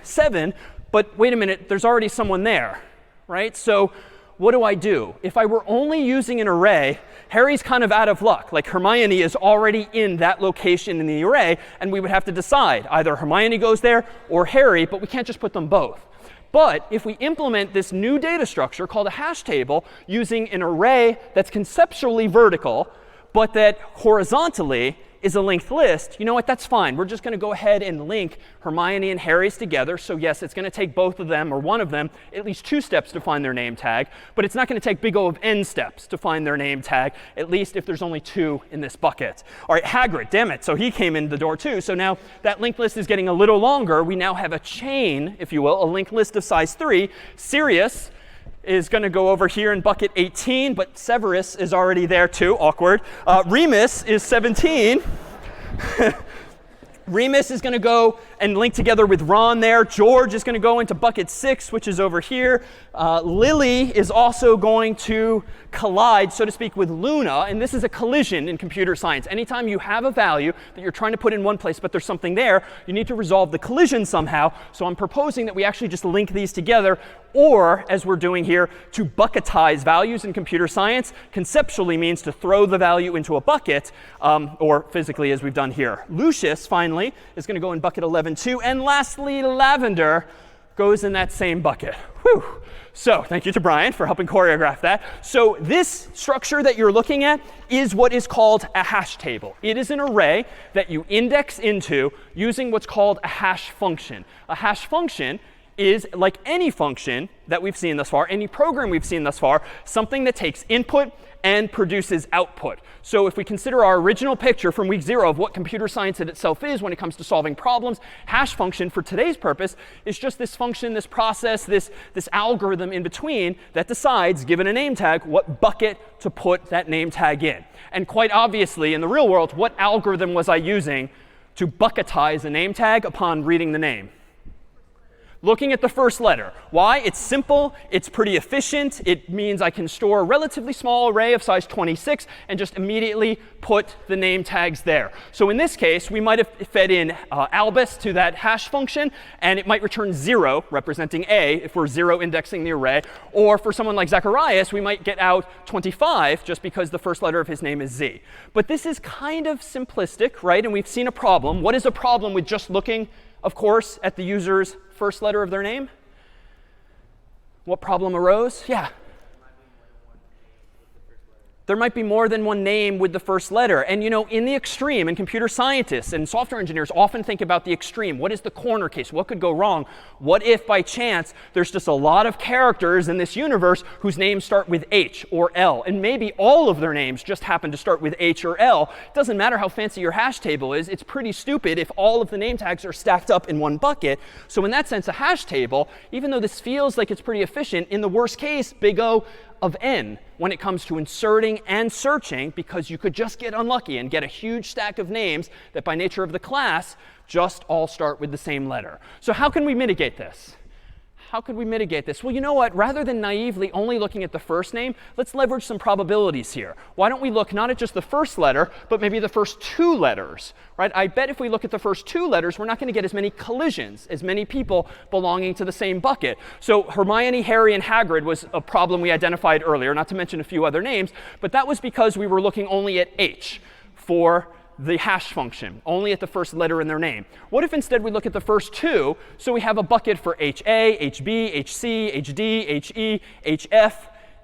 but wait a minute, there's already someone there. Right? So what do I do? If I were only using an array, Harry's kind of out of luck. Like Hermione is already in that location in the array, and we would have to decide. Either Hermione goes there or Harry, but we can't just put them both. But if we implement this new data structure called a hash table using an array that's conceptually vertical, but that horizontally is a linked list, you know what? That's fine. We're just going to go ahead and link Hermione and Harry's together. So yes, it's going to take both of them, or one of them, at least 2 steps to find their name tag. But it's not going to take big O of n steps to find their name tag, at least if there's only 2 in this bucket. All right, Hagrid, damn it. So he came in the door too. So now that linked list is getting a little longer. We now have a chain, if you will, a linked list of size 3. Sirius is going to go over here in bucket 18, but Severus is already there too. Awkward. Remus is 17. Remus is going to go and linked together with Ron there. George is going to go into bucket 6, which is over here. Lily is also going to collide, so to speak, with Luna. And this is a collision in computer science. Anytime you have a value that you're trying to put in one place, but there's something there, you need to resolve the collision somehow. So I'm proposing that we actually just link these together, or, as we're doing here, to bucketize values in computer science conceptually means to throw the value into a bucket, or physically as we've done here. Lucius, finally, is going to go in bucket 11 too. And lastly, Lavender goes in that same bucket. Whew. So thank you to Brian for helping choreograph that. So this structure that you're looking at is what is called a hash table. It is an array that you index into using what's called a hash function. A hash function is, like any function that we've seen thus far, any program we've seen thus far, something that takes input and produces output. So if we consider our original picture from week 0 of what computer science in itself is when it comes to solving problems, hash function for today's purpose is just this function, this process, this algorithm in between that decides, given a name tag, what bucket to put that name tag in. And quite obviously, in the real world, what algorithm was I using to bucketize a name tag upon reading the name? Looking at the first letter. Why? It's simple. It's pretty efficient. It means I can store a relatively small array of size 26 and just immediately put the name tags there. So in this case, we might have fed in Albus to that hash function, and it might return 0, representing A, if we're 0 indexing the array. Or for someone like Zacharias, we might get out 25 just because the first letter of his name is Z. But this is kind of simplistic, right? And we've seen a problem. What is a problem with just looking, of course, at the user's first letter of their name? What problem arose? Yeah. There might be more than one name with the first letter. And you know, in the extreme, and computer scientists and software engineers often think about the extreme. What is the corner case? What could go wrong? What if, by chance, there's just a lot of characters in this universe whose names start with H or L? And maybe all of their names just happen to start with H or L. It doesn't matter how fancy your hash table is. It's pretty stupid if all of the name tags are stacked up in one bucket. So in that sense, a hash table, even though this feels like it's pretty efficient, in the worst case, big O of n when it comes to inserting and searching, because you could just get unlucky and get a huge stack of names that by nature of the class just all start with the same letter. So how can we mitigate this? How could we mitigate this? Well, you know what? Rather than naively only looking at the first name, let's leverage some probabilities here. Why don't we look not at just the first letter, but maybe the first 2 letters, right? I bet if we look at the first 2 letters, we're not going to get as many collisions, as many people belonging to the same bucket. So Hermione, Harry, and Hagrid was a problem we identified earlier, not to mention a few other names. But that was because we were looking only at H for the hash function, only at the first letter in their name. What if instead we look at the first 2? So we have a bucket for HA, HB, HC, HD, HE, HF.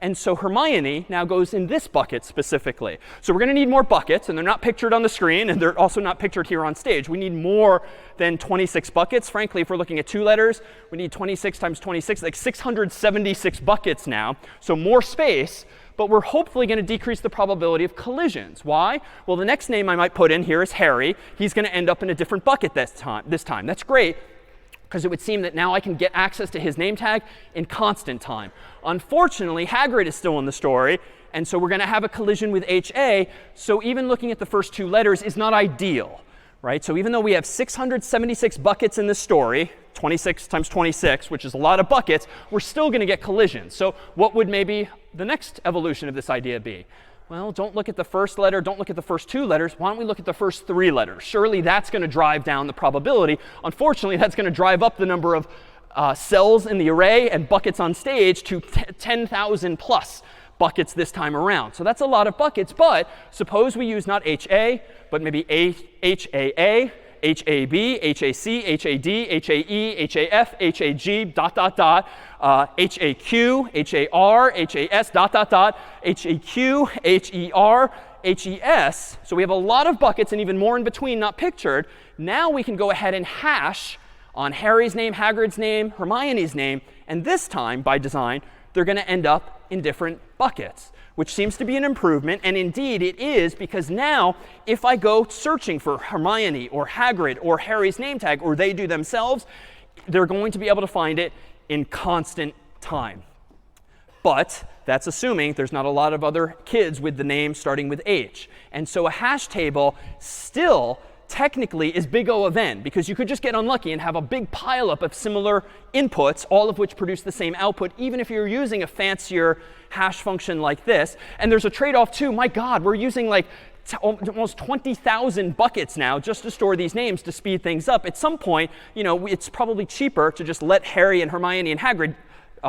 And so Hermione now goes in this bucket specifically. So we're going to need more buckets, and they're not pictured on the screen, and they're also not pictured here on stage. We need more than 26 buckets. Frankly, if we're looking at 2 letters, we need 26 times 26, like 676 buckets now. So more space. But we're hopefully going to decrease the probability of collisions. Why? Well, the next name I might put in here is Harry. He's going to end up in a different bucket this time. That's great, because it would seem that now I can get access to his name tag in constant time. Unfortunately, Hagrid is still in the story, and so we're going to have a collision with HA. So even looking at the first 2 letters is not ideal, right? So even though we have 676 buckets in this story, 26 times 26, which is a lot of buckets, we're still going to get collisions. So what would maybe the next evolution of this idea be? Well, don't look at the first letter. Don't look at the first 2 letters. Why don't we look at the first 3 letters? Surely that's going to drive down the probability. Unfortunately, that's going to drive up the number of cells in the array and buckets on stage to 10,000 plus buckets this time around. So that's a lot of buckets. But suppose we use not HA, but maybe HAA, HAB, HAC, HAD, HAE, HAF, HAG, HAQ, HAR, HAS, HAQ, HER, HES. So we have a lot of buckets and even more in between not pictured. Now we can go ahead and hash on Harry's name, Hagrid's name, Hermione's name. And this time, by design, they're going to end up in different buckets, which seems to be an improvement. And indeed, it is, because now if I go searching for Hermione or Hagrid or Harry's name tag, or they do themselves, they're going to be able to find it in constant time. But that's assuming there's not a lot of other kids with the name starting with H. And so a hash table still technically is big O of n, because you could just get unlucky and have a big pileup of similar inputs, all of which produce the same output, even if you're using a fancier hash function like this. And there's a trade-off too. My God, we're using like almost 20,000 buckets now just to store these names to speed things up. At some point, it's probably cheaper to just let Harry and Hermione and Hagrid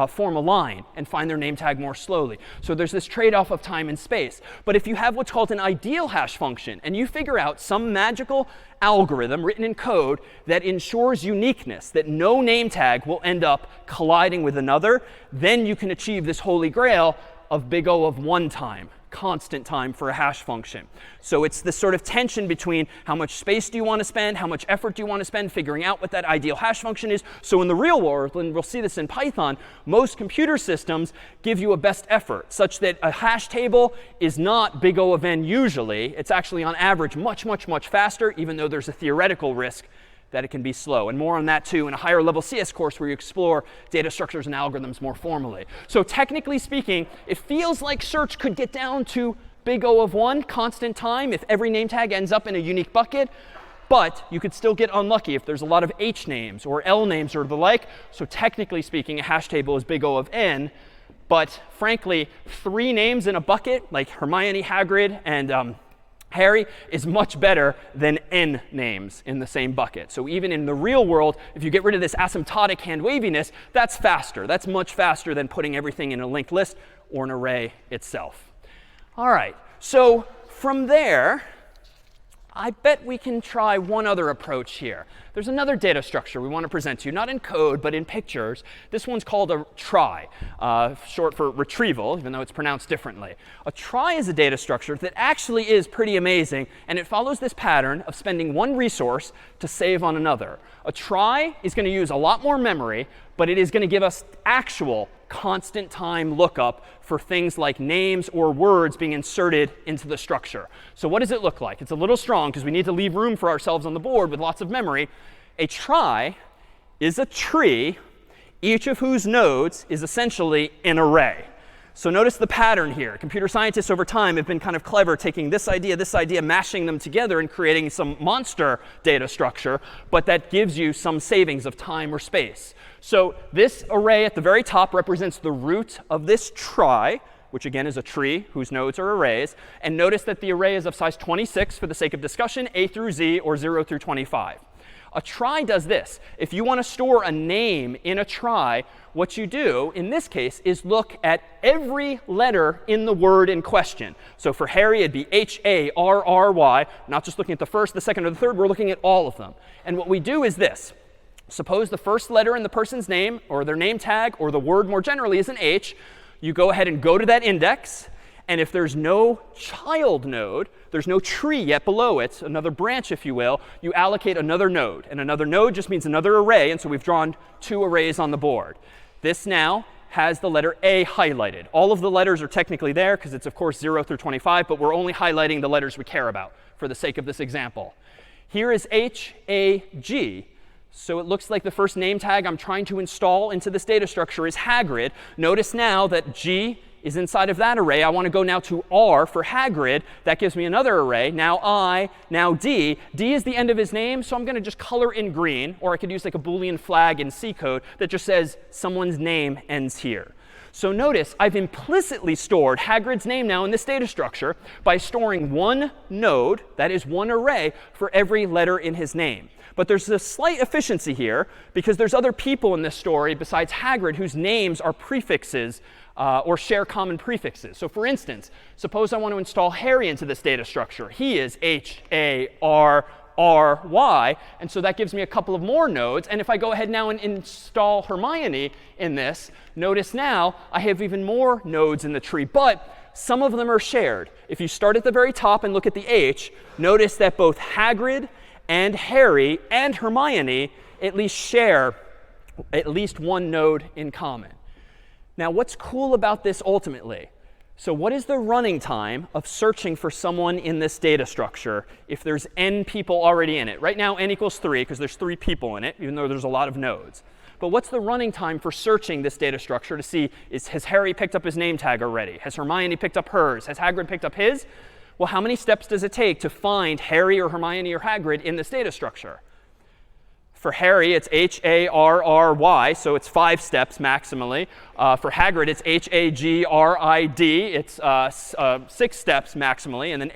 form a line and find their name tag more slowly. So there's this trade-off of time and space. But if you have what's called an ideal hash function, and you figure out some magical algorithm written in code that ensures uniqueness, that no name tag will end up colliding with another, then you can achieve this holy grail of big O of 1 time, constant time for a hash function. So it's this sort of tension between how much space do you want to spend, how much effort do you want to spend figuring out what that ideal hash function is. So in the real world, and we'll see this in Python, most computer systems give you a best effort, such that a hash table is not big O of n usually. It's actually on average much, much, much faster, even though there's a theoretical risk that it can be slow. And more on that too in a higher level CS course where you explore data structures and algorithms more formally. So technically speaking, it feels like search could get down to big O of 1, constant time, if every name tag ends up in a unique bucket. But you could still get unlucky if there's a lot of H names or L names or the like. So technically speaking, a hash table is big O of n. But frankly, 3 names in a bucket, like Hermione, Hagrid, and Harry, is much better than n names in the same bucket. So even in the real world, if you get rid of this asymptotic hand waviness, that's faster. That's much faster than putting everything in a linked list or an array itself. All right. So from there, I bet we can try one other approach here. There's another data structure we want to present to you, not in code, but in pictures. This one's called a trie, short for retrieval, even though it's pronounced differently. A trie is a data structure that actually is pretty amazing, and it follows this pattern of spending one resource to save on another. A trie is going to use a lot more memory, but it is going to give us actual constant time lookup for things like names or words being inserted into the structure. So what does it look like? It's a little strong because we need to leave room for ourselves on the board with lots of memory. A trie is a tree, each of whose nodes is essentially an array. So notice the pattern here. Computer scientists over time have been kind of clever taking this idea, mashing them together and creating some monster data structure, but that gives you some savings of time or space. So this array at the very top represents the root of this trie, which again is a tree whose nodes are arrays. And notice that the array is of size 26 for the sake of discussion, A through Z, or 0 through 25. A trie does this. If you want to store a name in a trie, what you do in this case is look at every letter in the word in question. So for Harry, it'd be H-A-R-R-Y. Not just looking at the first, the second, or the third. We're looking at all of them. And what we do is this. Suppose the first letter in the person's name, or their name tag, or the word more generally is an H. You go ahead and go to that index. And if there's no child node, there's no tree yet below it, another branch, if you will, you allocate another node. And another node just means another array. And so we've drawn 2 arrays on the board. This now has the letter A highlighted. All of the letters are technically there because it's, of course, 0 through 25. But we're only highlighting the letters we care about for the sake of this example. Here is H-A-G. So it looks like the first name tag I'm trying to install into this data structure is Hagrid. Notice now that G is inside of that array. I want to go now to R for Hagrid. That gives me another array. Now I, now D. D is the end of his name, so I'm going to just color in green. Or I could use like a Boolean flag in C code that just says someone's name ends here. So notice I've implicitly stored Hagrid's name now in this data structure by storing one node, that is one array, for every letter in his name. But there's a slight efficiency here because there's other people in this story besides Hagrid whose names are prefixes or share common prefixes. So for instance, suppose I want to install Harry into this data structure. He is H-A-R-R-Y. And so that gives me a couple of more nodes. And if I go ahead now and install Hermione in this, notice now I have even more nodes in the tree. But some of them are shared. If you start at the very top and look at the H, notice that both Hagrid and Harry and Hermione at least share at least one node in common. Now, what's cool about this ultimately? So what is the running time of searching for someone in this data structure if there's n people already in it? Right now, n equals 3 because there's 3 people in it, even though there's a lot of nodes. But what's the running time for searching this data structure to see, has Harry picked up his name tag already? Has Hermione picked up hers? Has Hagrid picked up his? Well, how many steps does it take to find Harry or Hermione or Hagrid in this data structure? For Harry, it's Harry, so it's 5 steps maximally. For Hagrid, it's Hagrid. It's 6 steps maximally. And then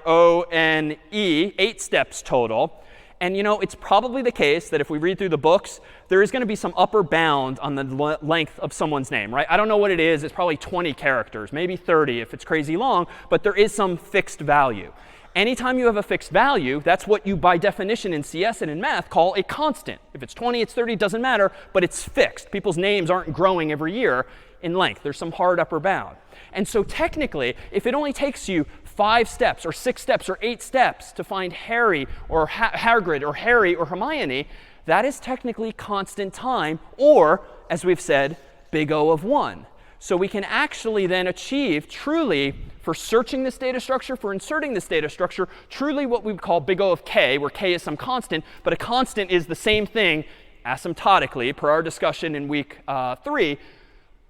Hermione, 8 steps total. And you know, it's probably the case that if we read through the books, there is going to be some upper bound on the length of someone's name, right? I don't know what it is. It's probably 20 characters, maybe 30 if it's crazy long, but there is some fixed value. Anytime you have a fixed value, that's what you, by definition in CS and in math, call a constant. If it's 20, it's 30, it doesn't matter, but it's fixed. People's names aren't growing every year in length. There's some hard upper bound. And so technically, if it only takes you 5 steps or 6 steps or 8 steps to find Harry or Hagrid or Harry or Hermione, that is technically constant time, or, as we've said, big O of 1. So we can actually then achieve truly, for searching this data structure, for inserting this data structure, truly what we would call big O of k, where k is some constant, but a constant is the same thing asymptotically, per our discussion in week 3,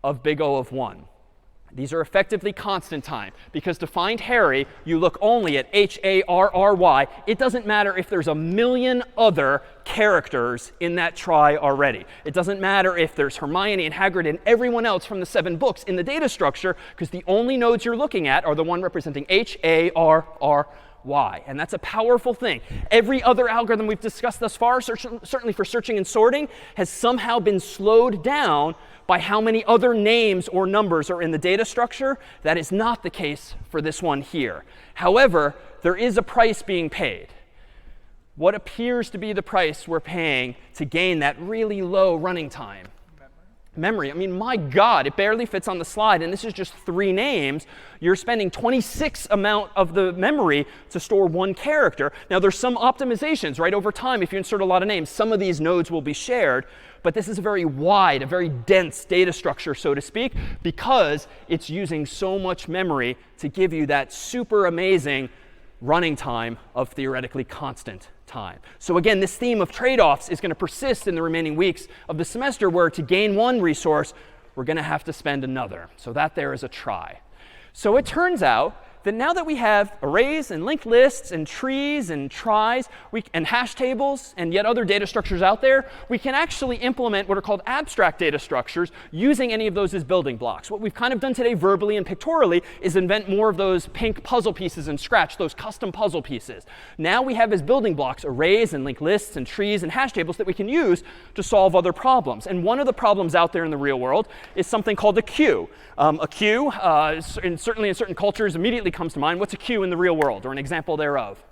of big O of 1. These are effectively constant time, because to find Harry, you look only at Harry. It doesn't matter if there's a million other characters in that try already. It doesn't matter if there's Hermione and Hagrid and everyone else from the 7 books in the data structure, because the only nodes you're looking at are the one representing Harry. And that's a powerful thing. Every other algorithm we've discussed thus far, certainly for searching and sorting, has somehow been slowed down by how many other names or numbers are in the data structure. That is not the case for this one here. However, there is a price being paid. What appears to be the price we're paying to gain that really low running time? Memory. I mean, my God, it barely fits on the slide, and this is just 3 names. You're spending 26 amount of the memory to store 1 character. Now, there's some optimizations, right? Over time, if you insert a lot of names, some of these nodes will be shared. But this is a very wide, a very dense data structure, so to speak, because it's using so much memory to give you that super amazing running time of theoretically constant time. So again, this theme of trade-offs is going to persist in the remaining weeks of the semester, where to gain one resource, we're going to have to spend another. So that there is a try. So it turns out that now that we have arrays and linked lists and trees and tries and hash tables and yet other data structures out there, we can actually implement what are called abstract data structures using any of those as building blocks. What we've kind of done today verbally and pictorially is invent more of those pink puzzle pieces in Scratch, those custom puzzle pieces. Now we have as building blocks arrays and linked lists and trees and hash tables that we can use to solve other problems. And one of the problems out there in the real world is something called a queue. A queue, certainly in certain cultures, immediately comes to mind. What's a queue in the real world, or an example thereof?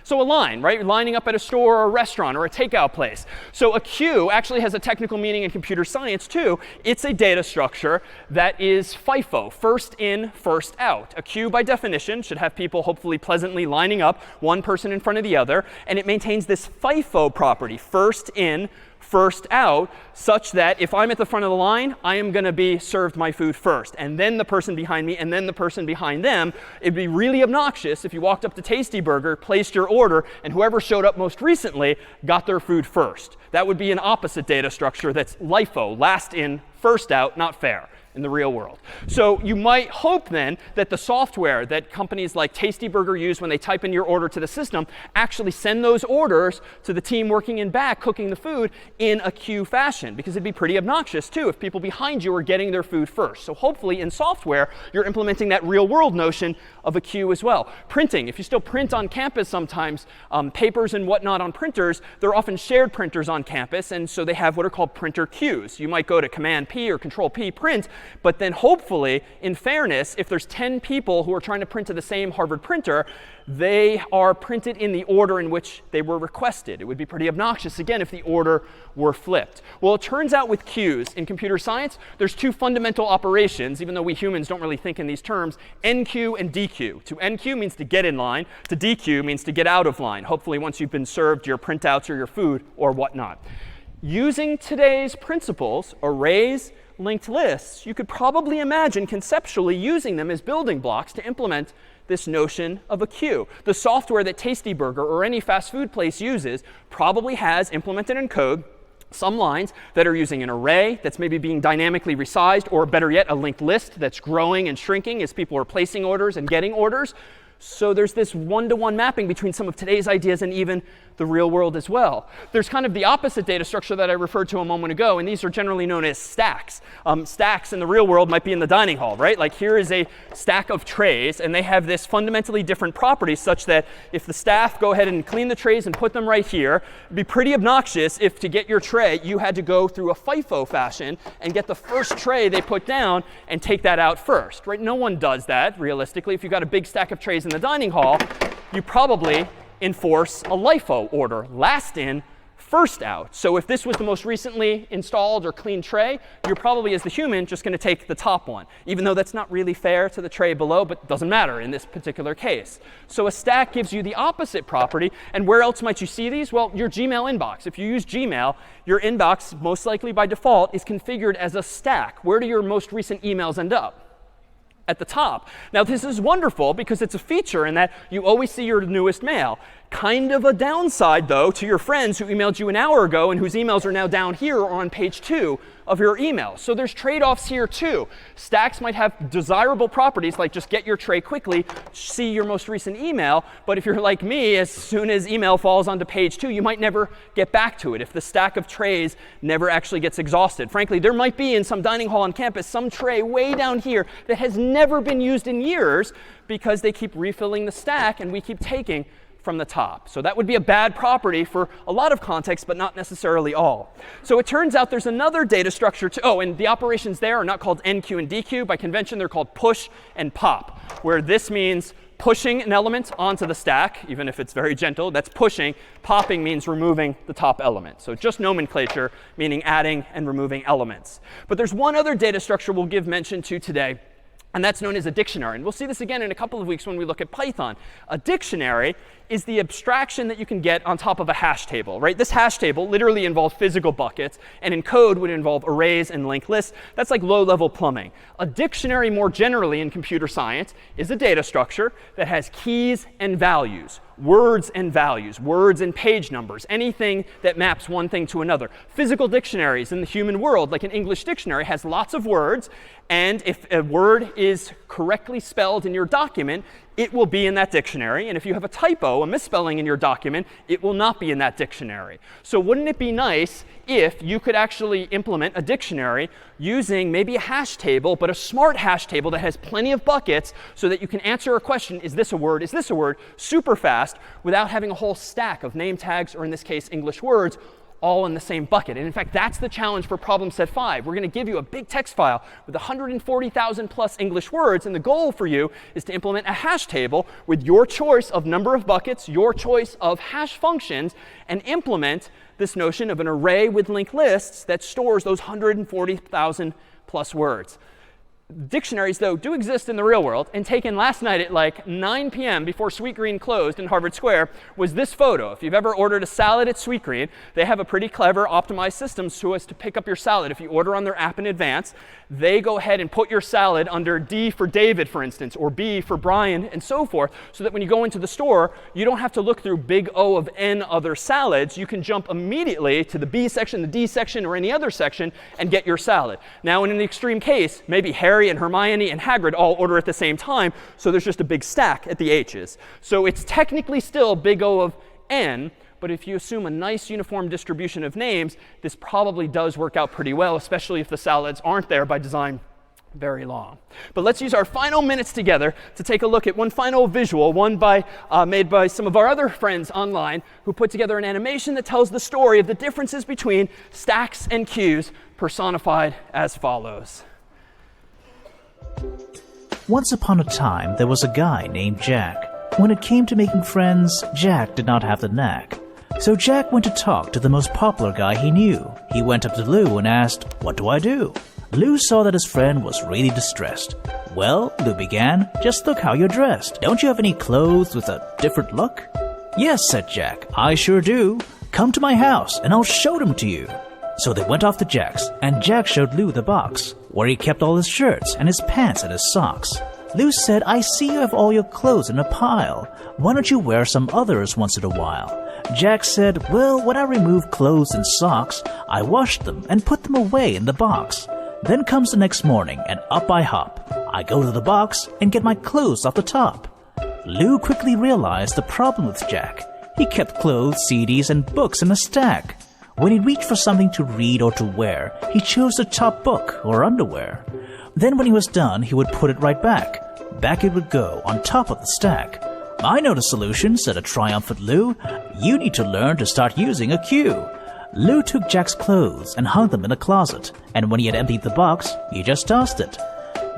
So a line, right? Lining up at a store or a restaurant or a takeout place. So a queue actually has a technical meaning in computer science too. It's a data structure that is FIFO, first in, first out. A queue by definition should have people hopefully pleasantly lining up, one person in front of the other. And it maintains this FIFO property, first in, first out, such that if I'm at the front of the line, I am going to be served my food first, and then the person behind me, and then the person behind them. It'd be really obnoxious if you walked up to Tasty Burger, placed your order, and whoever showed up most recently got their food first. That would be an opposite data structure that's LIFO, last in, first out, not fair in the real world. So you might hope then that the software that companies like Tasty Burger use when they type in your order to the system actually send those orders to the team working in back cooking the food in a queue fashion, because it'd be pretty obnoxious too if people behind you are getting their food first. So hopefully in software you're implementing that real world notion of a queue as well. Printing, if you still print on campus sometimes, papers and whatnot on printers, they're often shared printers on campus, and so they have what are called printer queues. You might go to Command P or Control P print, but then hopefully, in fairness, if there's 10 people who are trying to print to the same Harvard printer, they are printed in the order in which they were requested. It would be pretty obnoxious, again, if the order were flipped. Well, it turns out with queues in computer science, there's 2 fundamental operations, even though we humans don't really think in these terms, NQ and DQ. To NQ means to get in line. To DQ means to get out of line, hopefully once you've been served your printouts or your food or whatnot. Using today's principles, arrays, linked lists, you could probably imagine conceptually using them as building blocks to implement this notion of a queue. The software that Tasty Burger or any fast food place uses probably has implemented in code some lines that are using an array that's maybe being dynamically resized, or better yet, a linked list that's growing and shrinking as people are placing orders and getting orders. So there's this one-to-one mapping between some of today's ideas and even the real world as well. There's kind of the opposite data structure that I referred to a moment ago, and these are generally known as stacks. Stacks in the real world might be in the dining hall, right? Like here is a stack of trays, and they have this fundamentally different property such that if the staff go ahead and clean the trays and put them right here, it'd be pretty obnoxious if to get your tray, you had to go through a FIFO fashion and get the first tray they put down and take that out first, right? No one does that, realistically. If you've got a big stack of trays in the dining hall, you probably enforce a LIFO order, last in, first out. So if this was the most recently installed or cleaned tray, you're probably, as the human, just going to take the top one, even though that's not really fair to the tray below, but doesn't matter in this particular case. So a stack gives you the opposite property. And where else might you see these? Well, your Gmail inbox. If you use Gmail, your inbox, most likely by default, is configured as a stack. Where do your most recent emails end up? At the top. Now, this is wonderful because it's a feature in that you always see your newest mail. Kind of a downside, though, to your friends who emailed you an hour ago and whose emails are now down here or on page 2 of your email. So there's trade-offs here, too. Stacks might have desirable properties like just get your tray quickly, see your most recent email. But if you're like me, as soon as email falls onto page 2, you might never get back to it if the stack of trays never actually gets exhausted. Frankly, there might be in some dining hall on campus some tray way down here that has never been used in years because they keep refilling the stack and we keep taking from the top. So that would be a bad property for a lot of contexts, but not necessarily all. So it turns out there's another data structure too. Oh, and the operations there are not called NQ and DQ. By convention, they're called push and pop, where this means pushing an element onto the stack, even if it's very gentle. That's pushing. Popping means removing the top element. So just nomenclature, meaning adding and removing elements. But there's one other data structure we'll give mention to today, and that's known as a dictionary. And we'll see this again in a couple of weeks when we look at Python. A dictionary is the abstraction that you can get on top of a hash table, right? This hash table literally involves physical buckets, and in code would involve arrays and linked lists. That's like low-level plumbing. A dictionary, more generally in computer science, is a data structure that has keys and values, words and values, words and page numbers, anything that maps one thing to another. Physical dictionaries in the human world, like an English dictionary, has lots of words. And if a word is correctly spelled in your document, it will be in that dictionary. And if you have a typo, a misspelling in your document, it will not be in that dictionary. So wouldn't it be nice if you could actually implement a dictionary using maybe a hash table, but a smart hash table that has plenty of buckets so that you can answer a question, is this a word, super fast, without having a whole stack of name tags, or in this case, English words, all in the same bucket. And in fact, that's the challenge for problem set 5. We're going to give you a big text file with 140,000 plus English words. And the goal for you is to implement a hash table with your choice of number of buckets, your choice of hash functions, and implement this notion of an array with linked lists that stores those 140,000 plus words. Dictionaries, though, do exist in the real world, and taken last night at like 9 p.m. before Sweet Green closed in Harvard Square was this photo. If you've ever ordered a salad at Sweet Green, they have a pretty clever optimized system so as to pick up your salad. If you order on their app in advance, they go ahead and put your salad under D for David, for instance, or B for Brian, and so forth, so that when you go into the store, you don't have to look through big O of N other salads. You can jump immediately to the B section, the D section, or any other section and get your salad. Now, in an extreme case, maybe Harry and Hermione and Hagrid all order at the same time, so there's just a big stack at the H's. So it's technically still big O of N, but if you assume a nice uniform distribution of names, this probably does work out pretty well, especially if the salads aren't there by design very long. But let's use our final minutes together to take a look at one final visual, one made by some of our other friends online who put together an animation that tells the story of the differences between stacks and queues, personified as follows. Once upon a time, there was a guy named Jack. When it came to making friends, Jack did not have the knack. So Jack went to talk to the most popular guy he knew. He went up to Lou and asked, "What do I do?" Lou saw that his friend was really distressed. "Well," Lou began, "just look how you're dressed. Don't you have any clothes with a different look?" "Yes," said Jack, "I sure do. Come to my house and I'll show them to you." So they went off to Jack's, and Jack showed Lou the box, where he kept all his shirts and his pants and his socks. Lou said, "I see you have all your clothes in a pile. Why don't you wear some others once in a while?" Jack said, well, when I remove clothes and socks, I wash them and put them away in the box. Then comes the next morning and up I hop. I go to the box and get my clothes off the top. Lou quickly realized the problem with Jack. He kept clothes, CDs, and books in a stack. When he reached for something to read or to wear, he chose the top book or underwear. Then when he was done, he would put it right back. Back it would go on top of the stack. I know the solution, said a triumphant Lou. You need to learn to start using a cue. Lou took Jack's clothes and hung them in a closet, and when he had emptied the box, he just tossed it.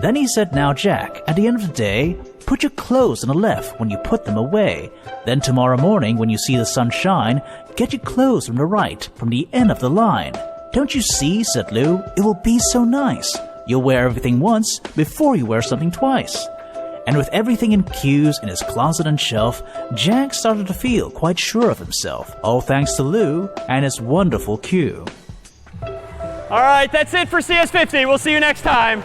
Then he said, now Jack, at the end of the day, put your clothes on the left when you put them away. Then tomorrow morning when you see the sun shine, get your clothes from the right, from the end of the line. Don't you see, said Lou, it will be so nice. You'll wear everything once before you wear something twice. And with everything in cues in his closet and shelf, Jack started to feel quite sure of himself, all thanks to Lou and his wonderful cue. All right, that's it for CS50. We'll see you next time.